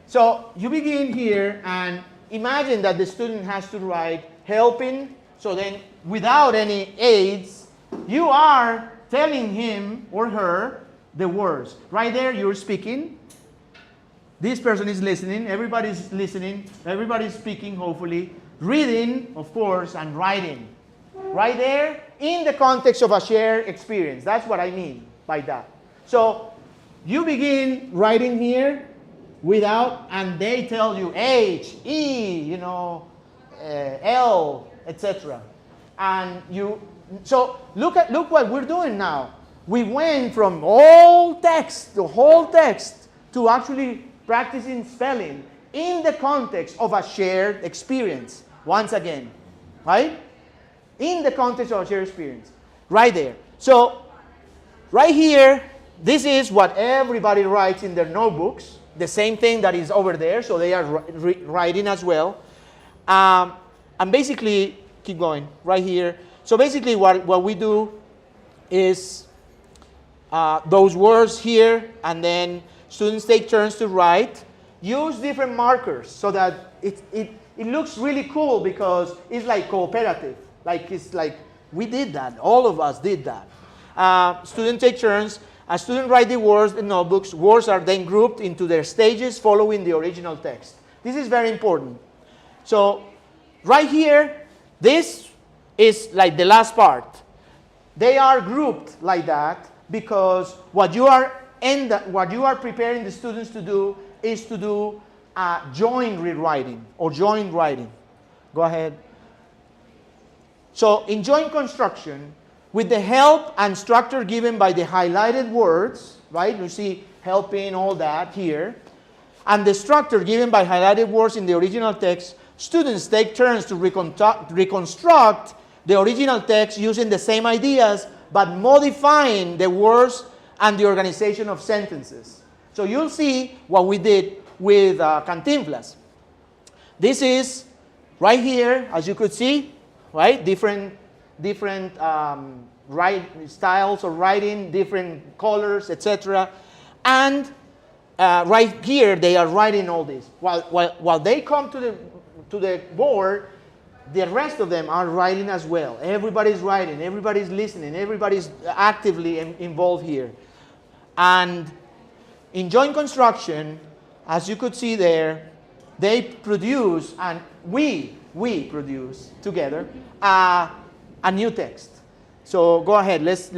So you begin here, and imagine that the student has to write helping, so then without any aids, you are telling him or her the words. Right there, you're speaking. This person is listening. Everybody's listening. Everybody's speaking, hopefully. Reading, of course, and writing. Right there, in the context of a shared experience. That's what I mean by that. So, you begin writing here without, and they tell you H, E, L, etc. And so look what we're doing now. We went from the whole text, to actually practicing spelling in the context of a shared experience. Once again, right? In the context of a shared experience. Right there. So, right here, this is what everybody writes in their notebooks. The same thing that is over there, so they are writing as well. And basically, keep going, right here. So basically what we do is those words here, and then students take turns to write. Use different markers so that it looks really cool, because it's like cooperative. Like it's like we did that. All of us did that. Students take turns. A student write the words in notebooks. Words are then grouped into their stages following the original text. This is very important. So right here, this is like the last part. They are grouped like that because what you are preparing the students to do is to do joint rewriting or joint writing. Go ahead. So in joint construction, with the help and structure given by the highlighted words, right? You see helping, all that here. And the structure given by highlighted words in the original text, students take turns to reconstruct the original text using the same ideas, but modifying the words and the organization of sentences. So you'll see what we did with Cantinflas. This is right here, as you could see, right? Different styles of writing, different colors, etc. And right here, they are writing all this. While they come to the board, the rest of them are writing as well. Everybody's writing, everybody's listening, everybody's actively involved here. And in joint construction, as you could see there, they produce, and we produce together a new text. So go ahead. Let's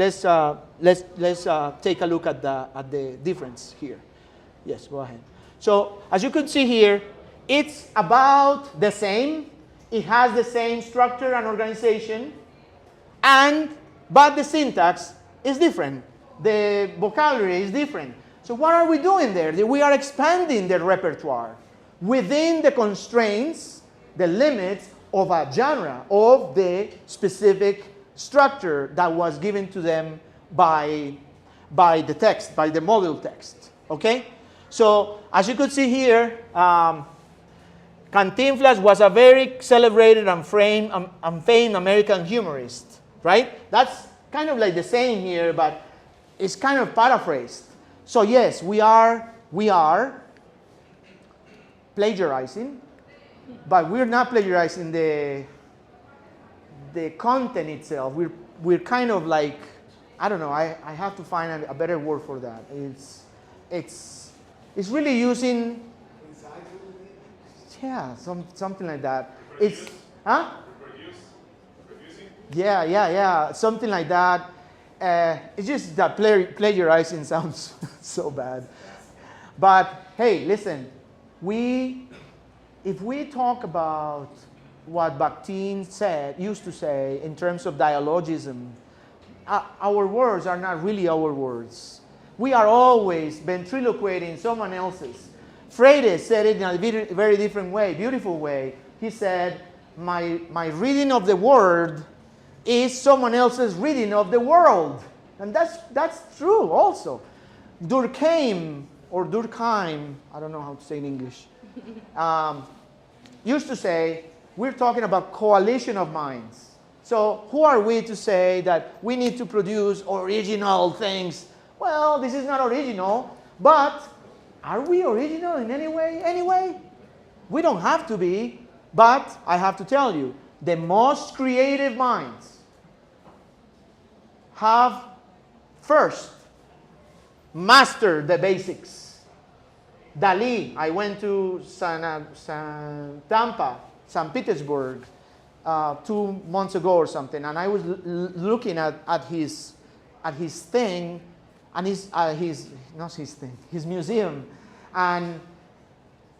take a look at the difference here. Yes, go ahead. So as you can see here, it's about the same. It has the same structure and organization, and but the syntax is different. The vocabulary is different. So what are we doing there? We are expanding the repertoire within the constraints, the limits of a genre, of the specific structure that was given to them by the text, by the model text. Okay? So as you could see here, Cantinflas was a very celebrated and famed American humorist, right? That's kind of like the same here, but it's kind of paraphrased. So yes, we are plagiarizing, but we're not plagiarizing the content itself. We're kind of like, I don't know, I have to find a better word for that. It's really using, yeah, something like that. It's, huh? Yeah, something like that. It's just that plagiarizing sounds so bad. But hey, listen, if we talk about what Bakhtin used to say in terms of dialogism, our words are not really our words. We are always ventriloquating someone else's. Freire said it in a very different way, beautiful way. He said, my reading of the word is someone else's reading of the world. And that's true also. Durkheim, or Durkheim, I don't know how to say in English, used to say, we're talking about coalition of minds. So who are we to say that we need to produce original things? Well, this is not original, but are we original in any way? Anyway, we don't have to be, but I have to tell you, the most creative minds have first mastered the basics. Dali, I went to Tampa, St. Petersburg, 2 months ago or something, and I was looking at his thing, and his museum, and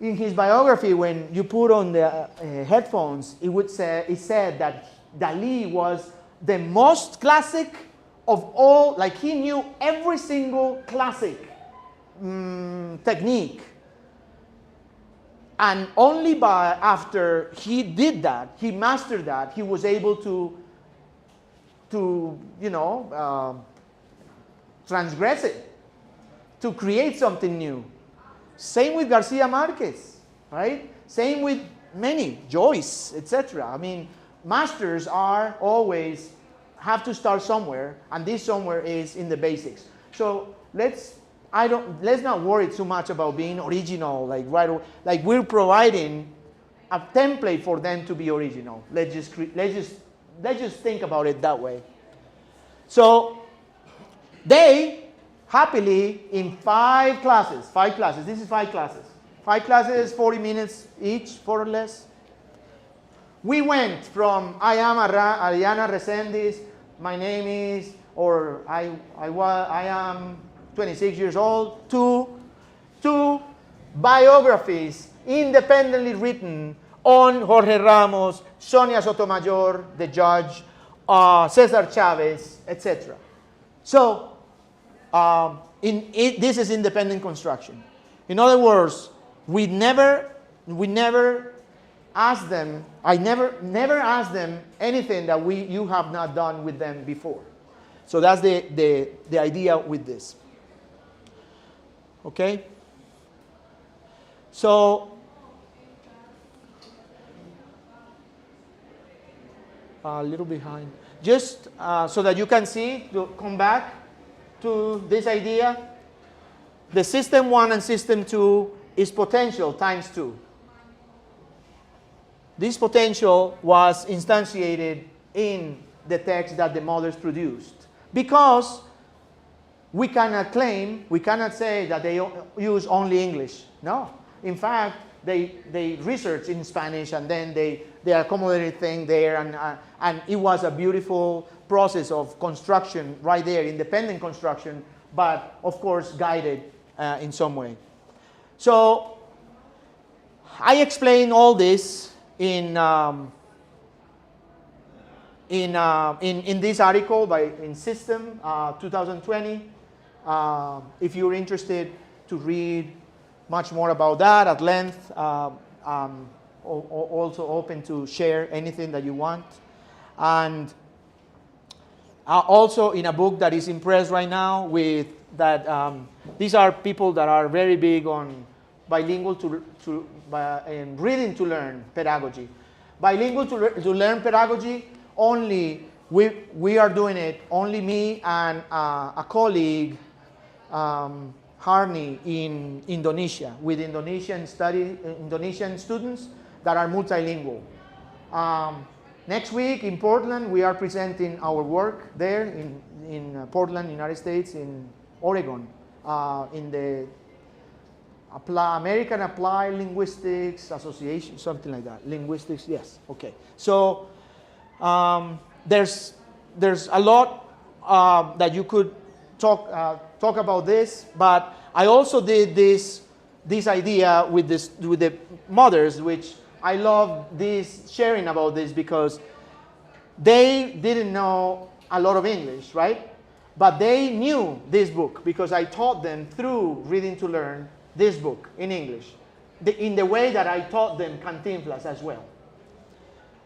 in his biography, when you put on the headphones, it said that Dali was the most classic of all, like he knew every single classic technique. And only after he did that, he mastered that, he was able to transgress it, to create something new. Same with Garcia Marquez, right? Same with many, Joyce, etc. I mean, masters are always have to start somewhere, and this somewhere is in the basics. So let's not worry too much about being original, like we're providing a template for them to be original. Let's just think about it that way. So they happily in 5 classes. This is 5 classes. 5 classes, 40 minutes each, more or less. We went from I am Ariana Resendiz, my name is, or I am 26 years old, to biographies independently written on Jorge Ramos, Sonia Sotomayor, the judge, Cesar Chavez, etc. So this is independent construction. In other words, we never ask them, I never ask them anything that you have not done with them before. So that's the idea with this. Okay? So a little behind. Just so that you can see, to come back to this idea, the system 1 and system 2 is potential times 2. This potential was instantiated in the text that the mothers produced, because we cannot say that they use only English. No. In fact, they research in Spanish, and then they accommodated thing there, and it was a beautiful process of construction right there, independent construction, but of course guided in some way. So I explain all this in in this article in System 2020. If you're interested to read much more about that at length, also open to share anything that you want. And also in a book that is in press right now with that, these are people that are very big on bilingual and reading to learn pedagogy. Bilingual to learn pedagogy, only we are doing it, only me and a colleague, Harni, in Indonesia, with Indonesian students that are multilingual. Next week in Portland, we are presenting our work there in Portland, United States, in Oregon, in the American Applied Linguistics Association, something like that. Linguistics, yes, okay. So there's a lot that you could talk about this, but I also did this idea with the mothers, which I love this sharing about this because they didn't know a lot of English, right? But they knew this book because I taught them through Reading to Learn this book in English, in the way that I taught them Cantinflas as well.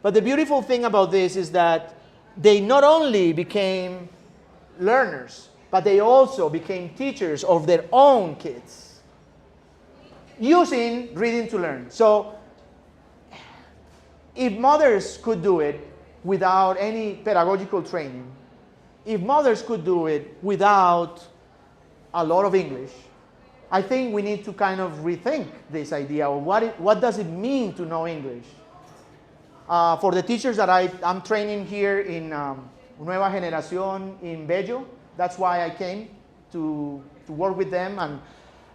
But the beautiful thing about this is that they not only became learners, but they also became teachers of their own kids using Reading to Learn. So if mothers could do it without any pedagogical training, if mothers could do it without a lot of English, I think we need to kind of rethink this idea of what does it mean to know English. For the teachers that I'm training here in Nueva Generación in Bello, that's why I came to work with them,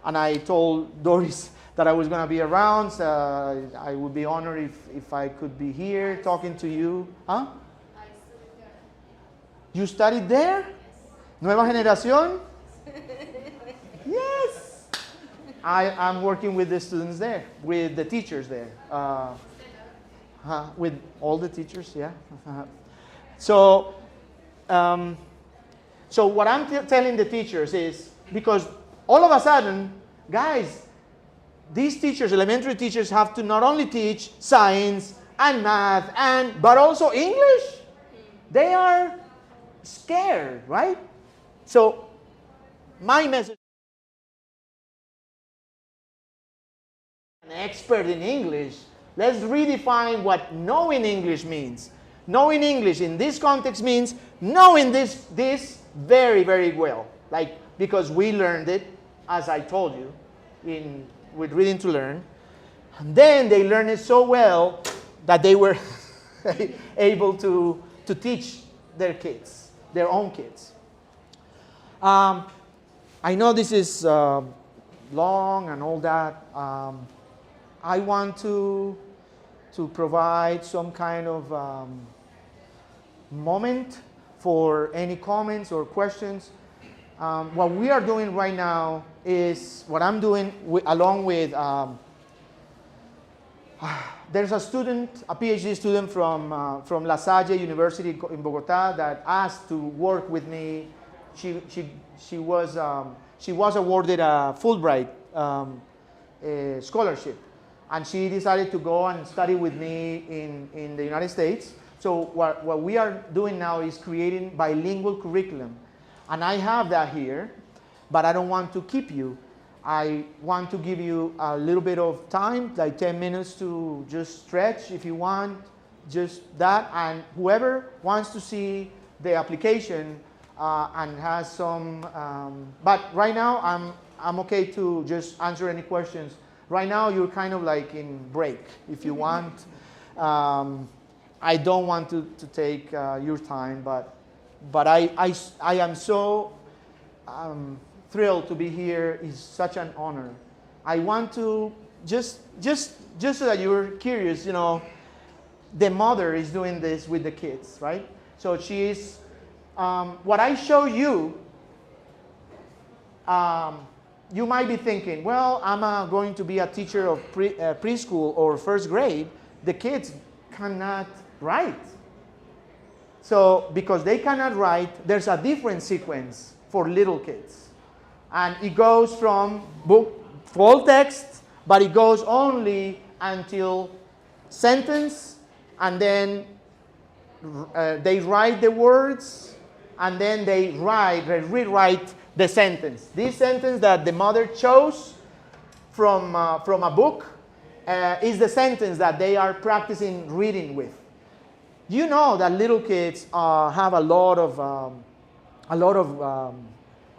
and I told Doris that I was going to be around. I would be honored if I could be here talking to you. Huh? I studied there. You studied there? Yes. Nueva Generación? Yes. I'm working with the students there, with the teachers there. With all the teachers, yeah. So what I'm telling the teachers is, because all of a sudden, guys, these teachers, elementary teachers, have to not only teach science and math, but also English. They are scared, right? So my message, an expert in English, let's redefine what knowing English means. Knowing English in this context means knowing this very, very well. Like, because we learned it, as I told you, with Reading to Learn. And then they learned it so well that they were able to teach their kids, their own kids. I know this is long and all that. I want to provide some kind of moment for any comments or questions. What we are doing right now is what I'm doing along with, there's a student, a PhD student from La Salle University in Bogota that asked to work with me. She was awarded a Fulbright scholarship, and she decided to go and study with me in the United States. So what we are doing now is creating bilingual curriculum. And I have that here, but I don't want to keep you. I want to give you a little bit of time, like 10 minutes to just stretch if you want, just that. And whoever wants to see the application and has some, but right now I'm okay to just answer any questions. Right now you're kind of like in break if you want. I don't want to take your time, but I am so thrilled to be here. It's such an honor. I want to just so that you're curious, you know, the mother is doing this with the kids, right? So she is, what I show you, you might be thinking, well, I'm going to be a teacher of preschool or first grade. The kids cannot write. So because they cannot write, there's a different sequence for little kids. And it goes from book, full text, but it goes only until sentence, and then they write the words, and then they rewrite the sentence. This sentence that the mother chose from a book is the sentence that they are practicing reading with. You know that little kids have a lot of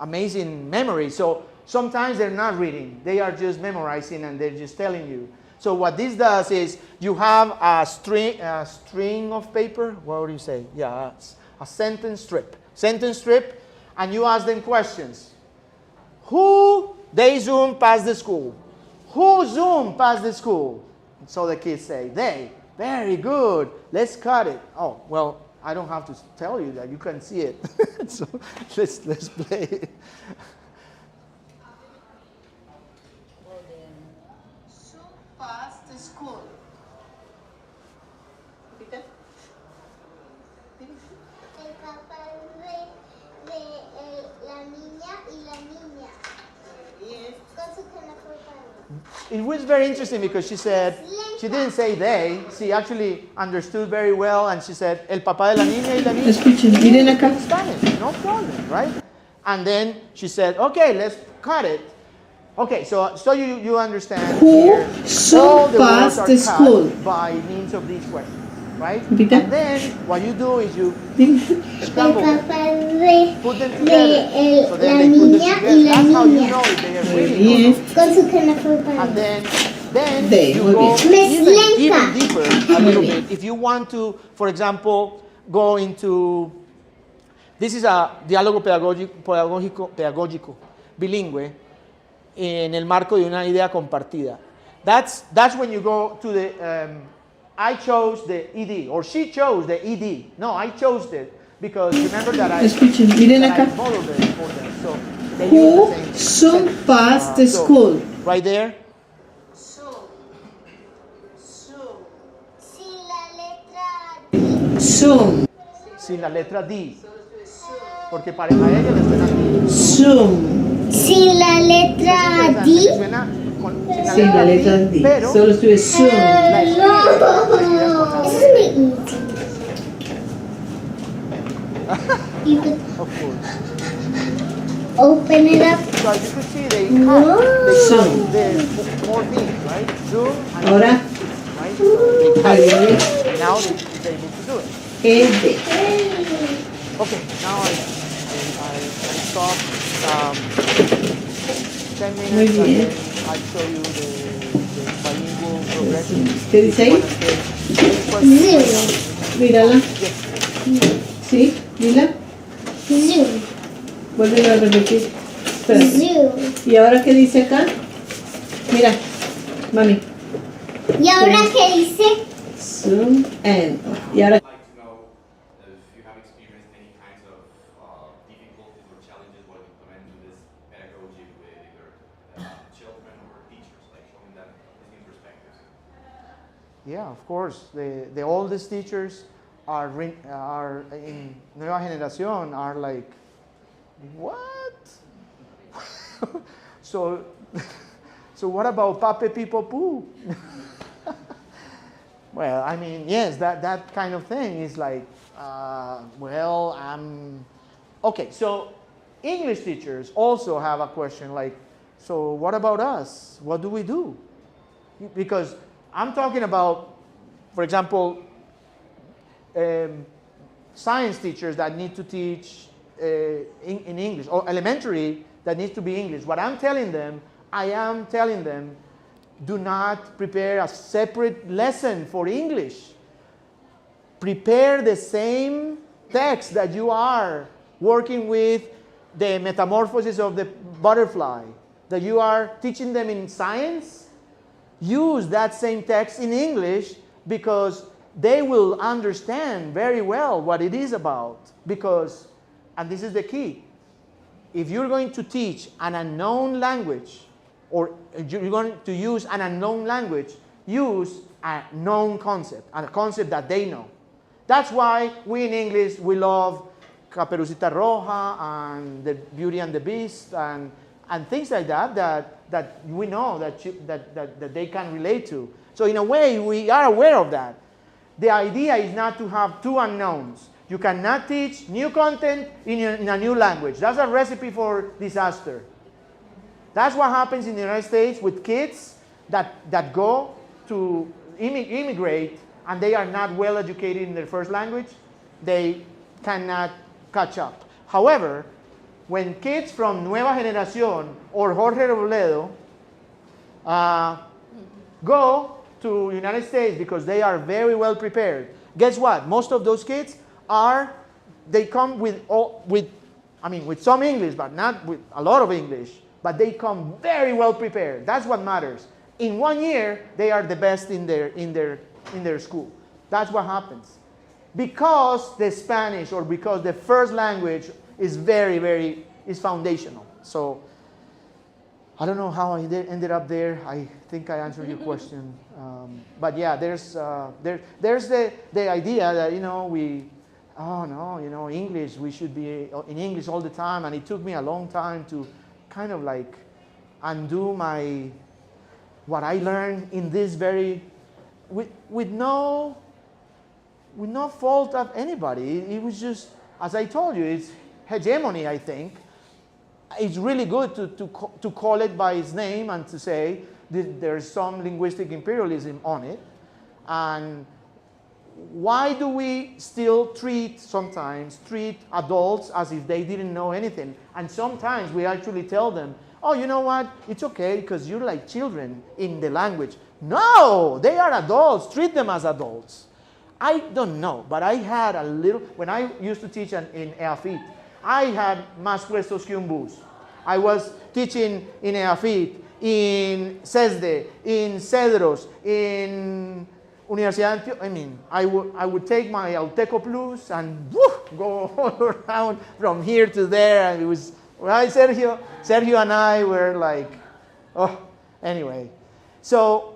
amazing memory. So sometimes they're not reading; they are just memorizing, and they're just telling you. So what this does is you have a string of paper. What do you say? Yeah, a sentence strip. Sentence strip, and you ask them questions. Who they zoom past the school? Who zoomed past the school? So the kids say, they. Very good. Let's cut it. Oh, well, I don't have to tell you that. You can see it. So let's play it. Zoom past the school. Repite. El papá de la niña y la niña. Yes. Con su teléfono. It was very interesting because she said, she didn't say they, she actually understood very well, and she said, el papá de la niña y la niña. Escuchen, miren acá. In Spanish, no problem, right? And then she said, okay, let's cut it. Okay, so you understand Who here, should all the pass words are the school? cut by means of these questions, right? Repite. And then what you do is you El scramble them, papá put them de together. So la then they put them niña together. y la That's how you niña. know if they are Muy reading or bien. not. Con su teléfono. And then They, you muy go bien. even deeper a little bien. bit. If you want to, for example, go into, this is a diálogo pedagógico bilingüe en el marco de una idea compartida. That's when you go to the, I chose the ED, or she chose the ED. No, I chose it because remember that I, Escuchen, miren that I acá. modeled it for them. So they Who use the same should pass the so, school? right there. Sin la letra Zoom. Sin la letra D. Porque para a ella le suena D. Zoom. Sin la letra Le D. suena sin Sin la letra D. pero Solo escribe zoom. la escribe No. Eso es muy easy. You could of course. open it up. So as you can see, they No. cut Zoom. the more things, right? Zoom and Ahora, right? So they cut ahí it. viene Now they're able to do it. Ed.D. Okay, now I stop 10 minutes Muy and bien. then I show you the bilingual progression. ¿Qué dice ahí? Zoom. Mírala. ¿Sí? Mira. Zoom. Vuelve a repetir. Espérate. Zoom. ¿Y ahora qué dice acá? Mira, mami. ¿Y ahora qué dice? Zoom and. Y ahora. I'd like to know if you have experienced any kinds of difficulties or challenges while implementing this pedagogy with either children or teachers, like showing them distinct perspectives. Yeah, of course. The oldest teachers are in Nueva Generación are like, what? so what about Pape Pipo Poo? Well, I mean, yes, that kind of thing is like, okay, so English teachers also have a question like, so what about us? What do we do? Because I'm talking about, for example, science teachers that need to teach in English, or elementary that needs to be English. What I'm telling them, I am telling them, do not prepare a separate lesson for English. Prepare the same text that you are working with the metamorphosis of the butterfly, that you are teaching them in science. Use that same text in English because they will understand very well what it is about. Because, and this is the key, if you're going to teach an unknown language, or you're going to use an unknown language, use a known concept, a concept that they know. That's why we in English, we love Caperucita Roja and the Beauty and the Beast and things like that that we know that they can relate to. So in a way, we are aware of that. The idea is not to have two unknowns. You cannot teach new content in a new language. That's a recipe for disaster. That's what happens in the United States with kids that go to immigrate and they are not well educated in their first language. They cannot catch up. However, when kids from Nueva Generación or Jorge Robledo go to United States because they are very well prepared, guess what? Most of those kids they come with some English, but not with a lot of English, but they come very well prepared. That's what matters. In 1 year, they are the best in their school. That's what happens. Because the Spanish or because the first language is is foundational. So I don't know how I ended up there. I think I answered your question. But yeah, there's the idea that, English, we should be in English all the time. And it took me a long time to kind of like undo what I learned in this with no fault of anybody. It was just, as I told you, it's hegemony, I think. It's really good to call it by its name and to say there's some linguistic imperialism on it. And why do we still sometimes treat adults as if they didn't know anything? And sometimes we actually tell them, oh, you know what? It's okay because you're like children in the language. No, they are adults. Treat them as adults. I don't know, but I had a little, when I used to teach in EAFIT, I had más puestos que un bus. I was teaching in EAFIT, in CESDE, in Cedros, in Universidad. I would take my Alteco Plus and go all around from here to there. And it was, Sergio and I were like, anyway. So,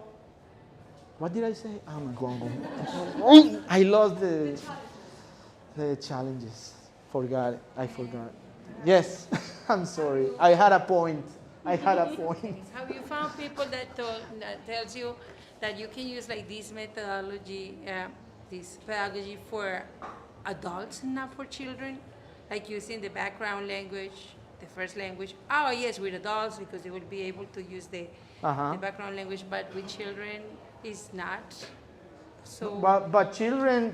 what did I say? Oh my God. I lost the challenges. I forgot. Yes, I'm sorry. I had a point. Have you found people that tells you that you can use like this methodology, this pedagogy for adults and not for children? Like using the background language, the first language. Oh yes, with adults because they will be able to use the background language, but with children is not. So. But children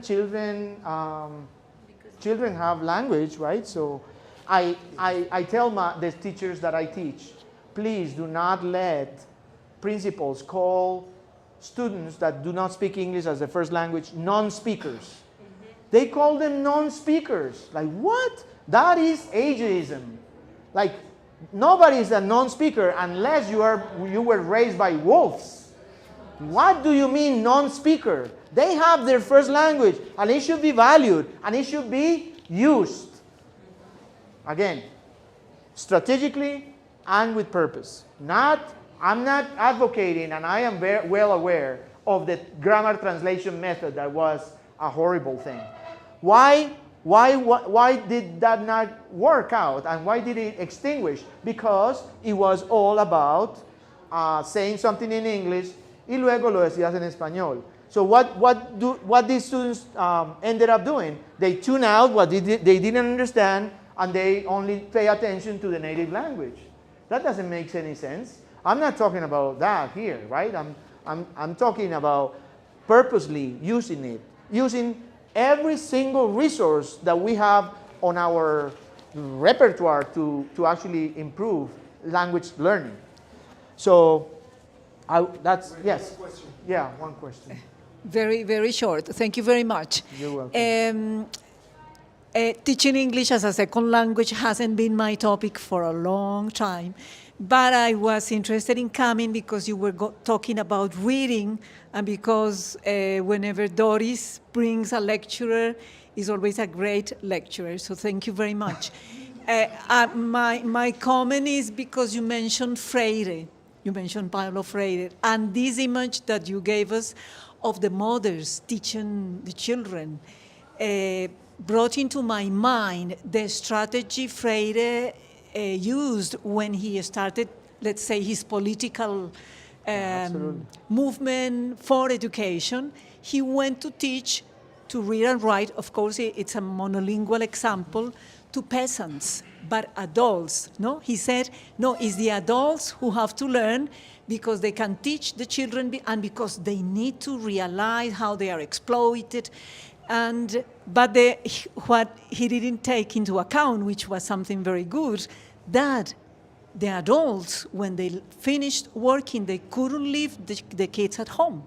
have language, right? So I tell the teachers that I teach, please do not let principals call students that do not speak English as a first language non-speakers. Mm-hmm. They call them non-speakers. Like, what? That is ageism. Like, nobody is a non-speaker unless you were raised by wolves. What do you mean non-speaker? They have their first language, and it should be valued, and it should be used. Again, strategically and with purpose. I'm not advocating, and I am very well aware of the grammar translation method that was a horrible thing. Why did that not work out, and why did it extinguish? Because it was all about saying something in English y luego lo decías en español. So what these students ended up doing? They tune out what they didn't understand, and they only pay attention to the native language. That doesn't make any sense. I'm not talking about that here, right? I'm talking about purposely using it, using every single resource that we have on our repertoire to actually improve language learning. So yes. Yeah, one question. Very, very short. Thank you very much. You're welcome. Teaching English as a second language hasn't been my topic for a long time, but I was interested in coming because you were talking about reading, and because whenever Doris brings a lecturer, is always a great lecturer. So thank you very much. My comment is because you mentioned Freire. You mentioned Paulo Freire, and this image that you gave us of the mothers teaching the children. brought into my mind the strategy Freire used when he started, let's say, his political movement for education. He went to teach to read and write. Of course, it's a monolingual example, to peasants, but adults. No, he said, no, it's the adults who have to learn because they can teach the children and because they need to realize how they are exploited. But what he didn't take into account, which was something very good, that the adults, when they finished working, they couldn't leave the kids at home.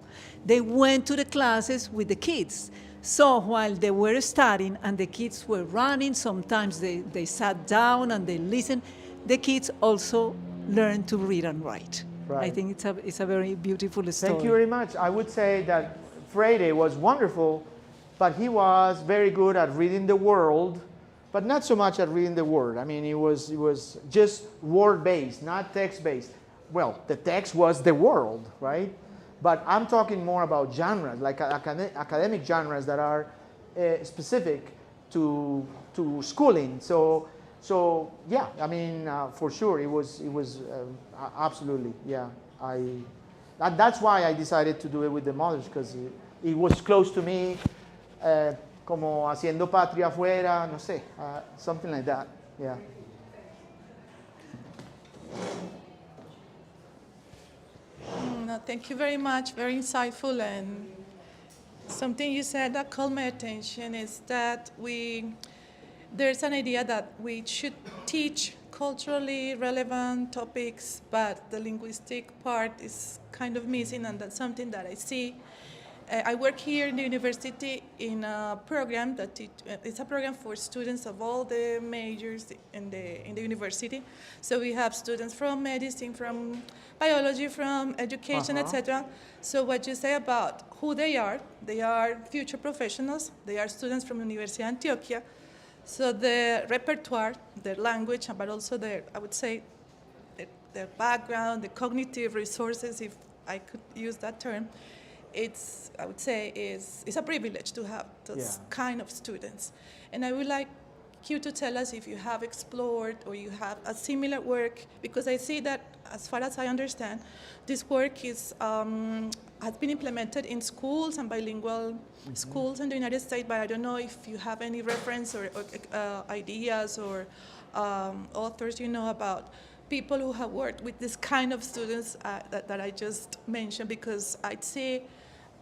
They went to the classes with the kids. So while they were studying and the kids were running, sometimes they sat down and they listened. The kids also learned to read and write. Right. I think it's a very beautiful story. Thank you very much. I would say that Freire was wonderful, but he was very good at reading the world, but not so much at reading the word. I mean, it was just word-based, not text-based. Well, the text was the world, right? But I'm talking more about genres, like academic genres that are specific to schooling. So yeah, I mean, for sure, it was absolutely, yeah. That's why I decided to do it with the mothers, because it was close to me, como haciendo patria afuera, no sé, something like that, yeah. No, thank you very much, very insightful, and something you said that caught my attention is that there's an idea that we should teach culturally relevant topics, but the linguistic part is kind of missing, and that's something that I see. I work here in the university in a program that it's a program for students of all the majors in the university. So we have students from medicine, from biology, from education, etc. So what you say about who they are future professionals. They are students from University of Antioquia. So the repertoire, their language, but also their, I would say, their background, the cognitive resources, if I could use that term, I would say, is a privilege to have those kind of students. And I would like you to tell us if you have explored or you have a similar work, because I see that, as far as I understand, this work has been implemented in schools and bilingual schools in the United States, but I don't know if you have any reference or ideas or authors you know about people who have worked with this kind of students that I just mentioned, because I'd say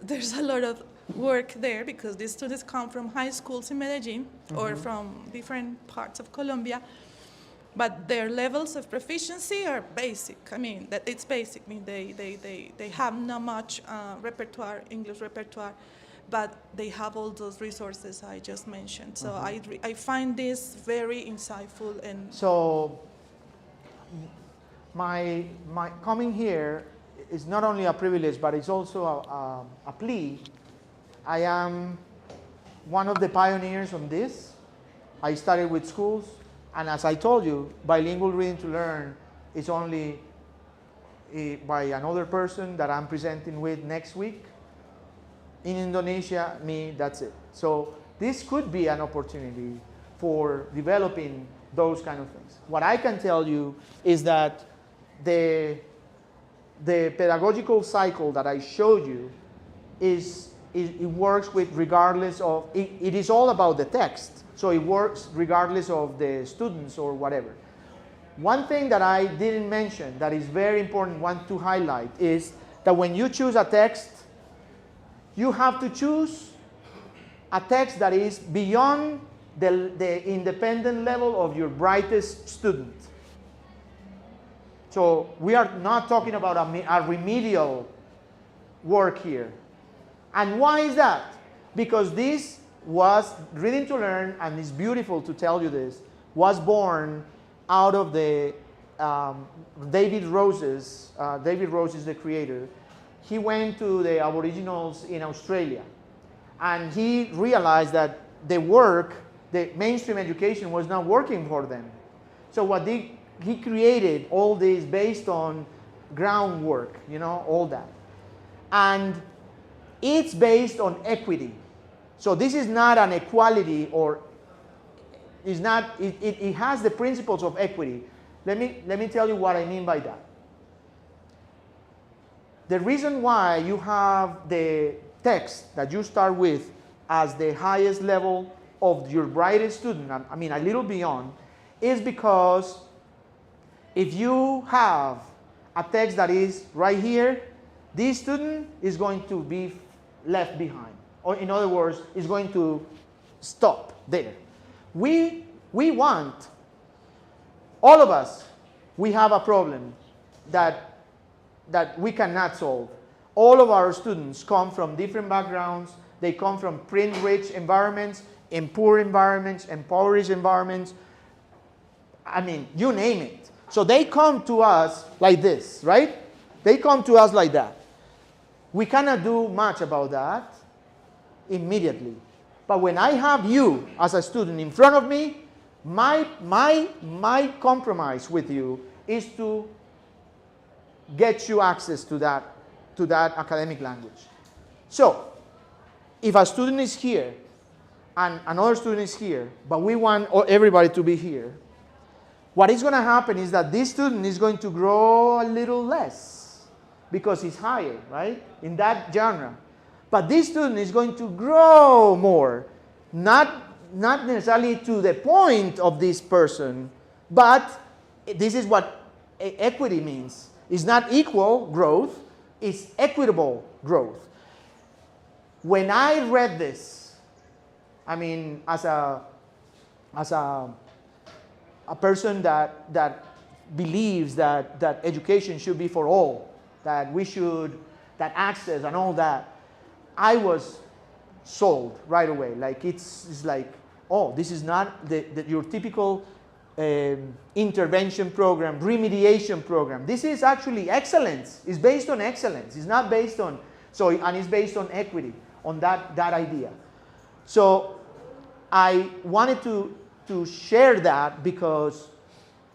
there's a lot of work there, because these students come from high schools in Medellin or from different parts of Colombia, but their levels of proficiency are basic. I mean, it's basic. I mean, they have not much repertoire, English repertoire, but they have all those resources I just mentioned. So I find this very insightful. And so my coming here is not only a privilege, but it's also a plea. I am one of the pioneers on this. I started with schools, and as I told you, bilingual reading to learn is only by another person that I'm presenting with next week. In Indonesia, me, that's it. So this could be an opportunity for developing those kind of things. What I can tell you is that the pedagogical cycle that I showed you it works with regardless of, it is all about the text. So it works regardless of the students or whatever. One thing that I didn't mention that is very important, want to highlight, is that when you choose a text, you have to choose a text that is beyond the independent level of your brightest student. So we are not talking about a remedial work here. And why is that? Because this was Reading to Learn, and it's beautiful to tell you this, was born out of the David Rose is the creator. He went to the Aboriginals in Australia, and he realized that the mainstream education was not working for them. So he created all this based on groundwork, all that. And it's based on equity. So this is not an equality, or is not, it has the principles of equity. Let me tell you what I mean by that. The reason why you have the text that you start with as the highest level of your brightest student, I mean a little beyond, is because if you have a text that is right here, this student is going to be left behind. Or in other words, is going to stop there. We want, all of us, we have a problem that we cannot solve. All of our students come from different backgrounds. They come from print-rich environments, in poor environments, impoverished environments. I mean, you name it. So they come to us like this, right? They come to us like that. We cannot do much about that immediately. But when I have you as a student in front of me, my compromise with you is to get you access to that academic language. So, if a student is here and another student is here, but we want everybody to be here, what is going to happen is that this student is going to grow a little less because he's higher, right, in that genre. But this student is going to grow more, not necessarily to the point of this person, but this is what equity means. It's not equal growth, it's equitable growth. When I read this, I mean, as a person that believes that education should be for all, that access and all that, I was sold right away. Like it's like, oh, this is not your typical intervention program, remediation program. This is actually excellence. It's based on excellence. It's not based on, and it's based on equity, on that idea. So I wanted to share that because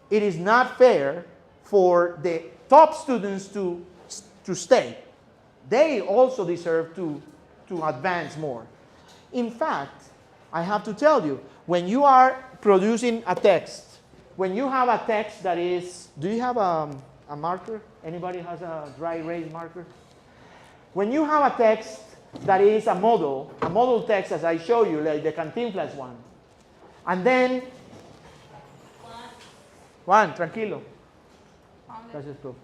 it is not fair for the top students to stay. They also deserve to advance more. In fact, I have to tell you, when you are producing a text, when you have a text that is, do you have a marker? Anybody has a dry erase marker? When you have a text that is a model text as I show you, like the Cantinflas one, and then, Juan, tranquilo. Gracias, prof.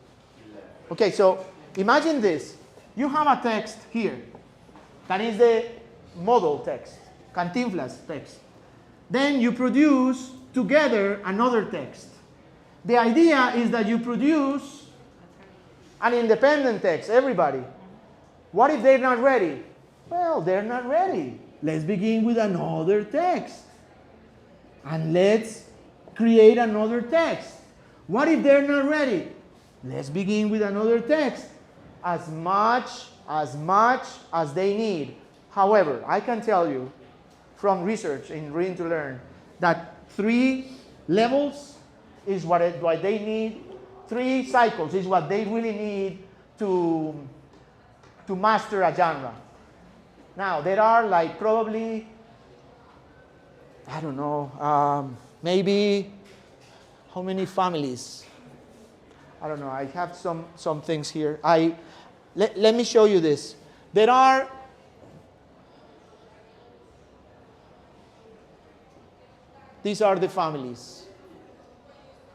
Okay, so imagine this. You have a text here. That is the model text, Cantinflas text. Then you produce together another text. The idea is that you produce an independent text, everybody. What if they're not ready? Well, they're not ready. Let's begin with another text. And let's create another text. What if they're not ready? Let's begin with another text. As much as they need. However, I can tell you from research in Reading to Learn that 3 levels is what they need. 3 cycles is what they really need to master a genre. Now, there are like probably, I don't know, maybe how many families? I don't know. I have some things here. Let me show you this. These are the families.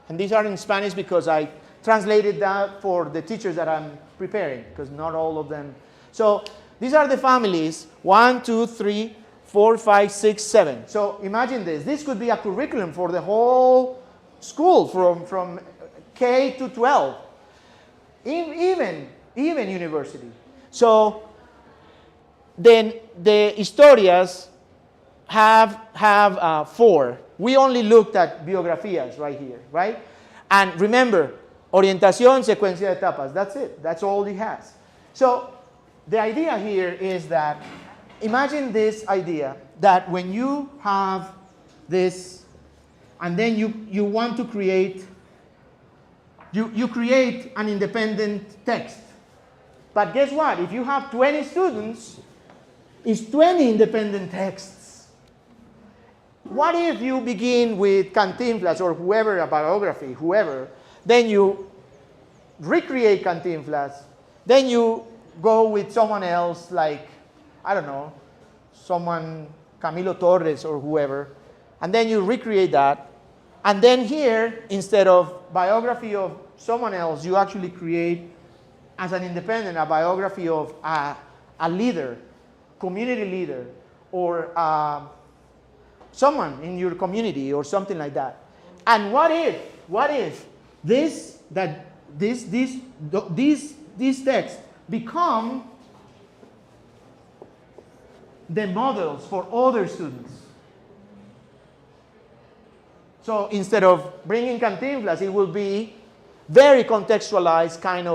And these are in Spanish because I translated that for the teachers that I'm preparing, because not all of them. So these are the families, 1, 2, 3, 4, 5, 6, 7. So imagine this. This could be a curriculum for the whole school from K to 12, even university. So then the historias have 4. We only looked at biografías right here, right? And remember, orientación, secuencia de etapas. That's it. That's all it has. So the idea here is that, imagine this idea that when you have this, and then you want to create, you create an independent text. But guess what? If you have 20 students, is 20 independent texts. What if you begin with Cantinflas or whoever, a biography, whoever, then you recreate Cantinflas, then you go with someone else like, I don't know, someone, Camilo Torres or whoever, and then you recreate that. And then here, instead of biography of someone else, you actually create, as an independent, a biography of a leader, community leader, or someone in your community or something like that. And what if these texts become the models for other students? So instead of bringing Cantinflas, it will be very contextualized kind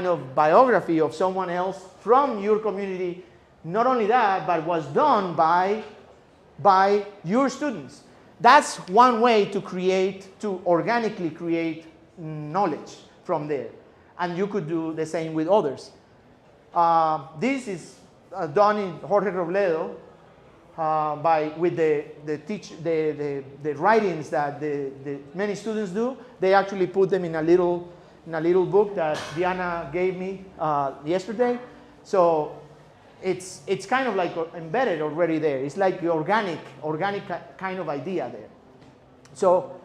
of biography of someone else from your community. Not only that, but was done by your students. That's one way to organically create knowledge from there. And you could do the same with others. This is done in Jorge Robledo with the writings that the many students do. They actually put them in a little book that Diana gave me yesterday. So it's kind of like embedded already there. It's like the organic kind of idea there. So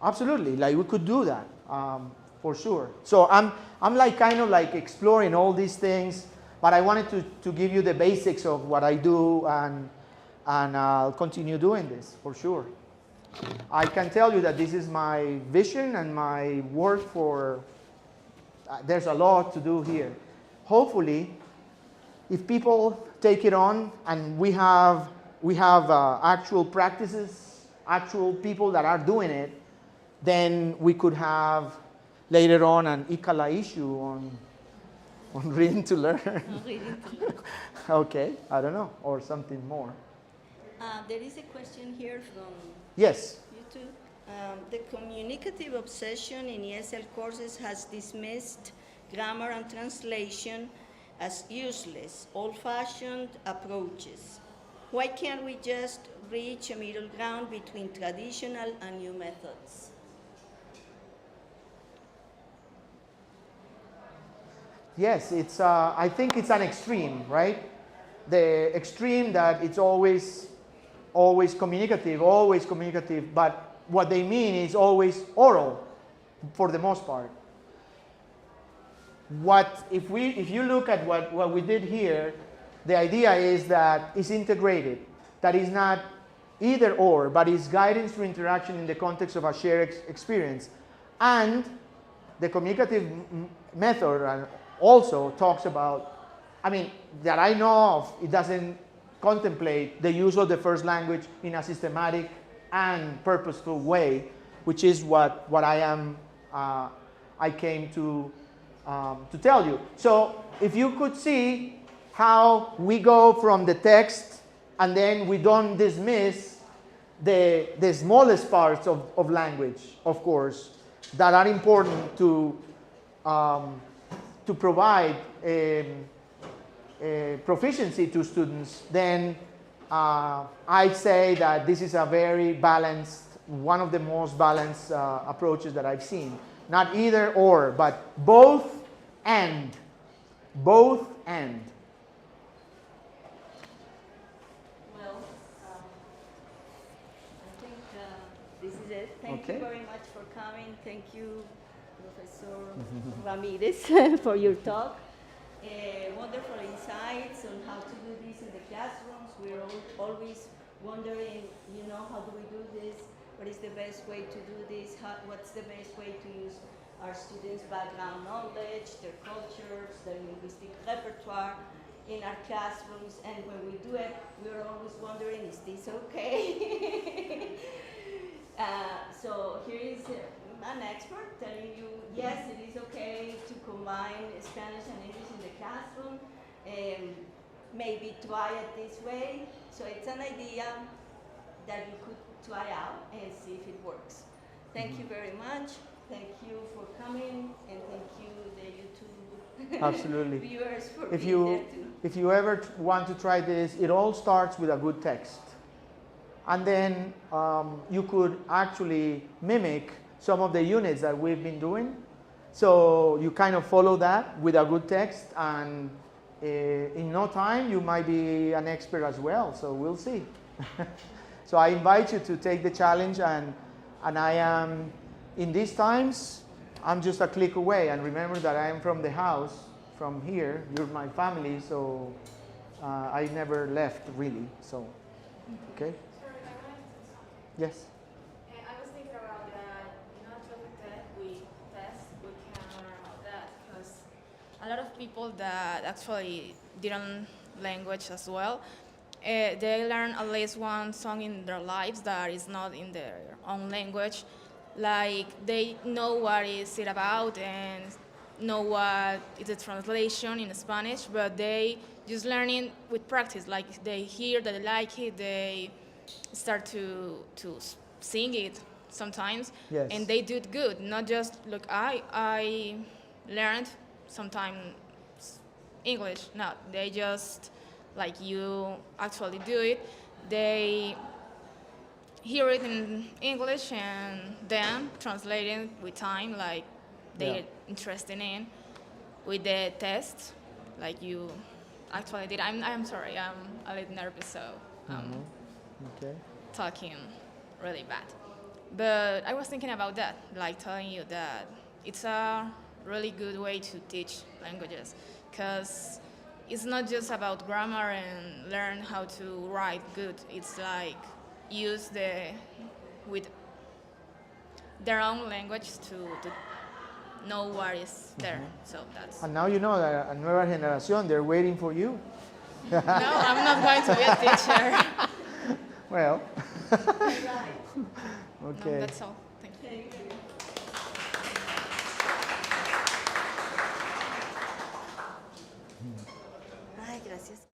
absolutely, like we could do that for sure. So I'm like kind of like exploring all these things, but I wanted to give you the basics of what I do, and I'll continue doing this for sure. I can tell you that this is my vision and my work for. There's a lot to do here. Hopefully, if people take it on and we have actual practices, actual people that are doing it, then we could have later on an ICALA issue on reading to learn. Okay, I don't know, or something more. There is a question here from Yes. YouTube. The communicative obsession in ESL courses has dismissed grammar and translation as useless, old-fashioned approaches. Why can't we just reach a middle ground between traditional and new methods? Yes, it's. I think it's an extreme, right? The extreme that it's always communicative, but what they mean is always oral, for the most part. If you look at what we did here, the idea is that it's integrated, that is not either or, but it's guidance through interaction in the context of a shared experience. And the communicative method also talks about, I mean, that I know of, it doesn't contemplate the use of the first language in a systematic and purposeful way, which is what I came to tell you. So if you could see how we go from the text and then we don't dismiss the smallest parts of language, of course, that are important to provide proficiency to students, then I'd say that this is a very balanced, one of the most balanced approaches that I've seen. Not either or, but both and. Both and. Well, I think this is it. Thank you very much for coming. Thank you, Professor Ramírez, for your talk. Wonderful insights on how to do this in the classrooms. We're always wondering, how do we do this? What is the best way to do this? What's the best way to use our students' background knowledge, their cultures, their linguistic repertoire in our classrooms? And when we do it, we're always wondering, is this okay? So here is an expert telling you, yes, it is okay to combine Spanish and English in the classroom. Maybe try it this way. So it's an idea that you could try out and see if it works. Thank you very much. thank you for coming, and thank you, the YouTube Absolutely. viewers, for If being there you, too. if you ever want to try this, it all starts with a good text. And then you could actually mimic some of the units that we've been doing. So you kind of follow that with a good text, and in no time you might be an expert as well. So we'll see. So I invite you to take the challenge, and I am, in these times, I'm just a click away. And remember that I am from the house, from here. You're my family, so I never left really. So, okay. Yes. I was thinking about that, not just that we test, we can learn about that, because a lot of people that actually didn't language as well, they learn at least one song in their lives that is not in their own language. Like they know what is it about and know what is the translation in Spanish, but they just learning with practice. Like they hear that they like it, they start to sing it sometimes, Yes. and they do it good. Not just look, I learned sometimes English. No, they just like you actually do it. They hear it in English and then translate it with time, like they're interested in with the test, like you actually did. I'm sorry, I'm a little nervous, so. Okay. Talking really bad. But I was thinking about that, like telling you that it's a really good way to teach languages, because it's not just about grammar and learn how to write good. It's like use with their own language to know what is there. So that's. And now you know that a nueva generación, they're waiting for you. No, I'm not going to be a teacher. Well. No, Okay. that's all. Thank you. Ay, gracias.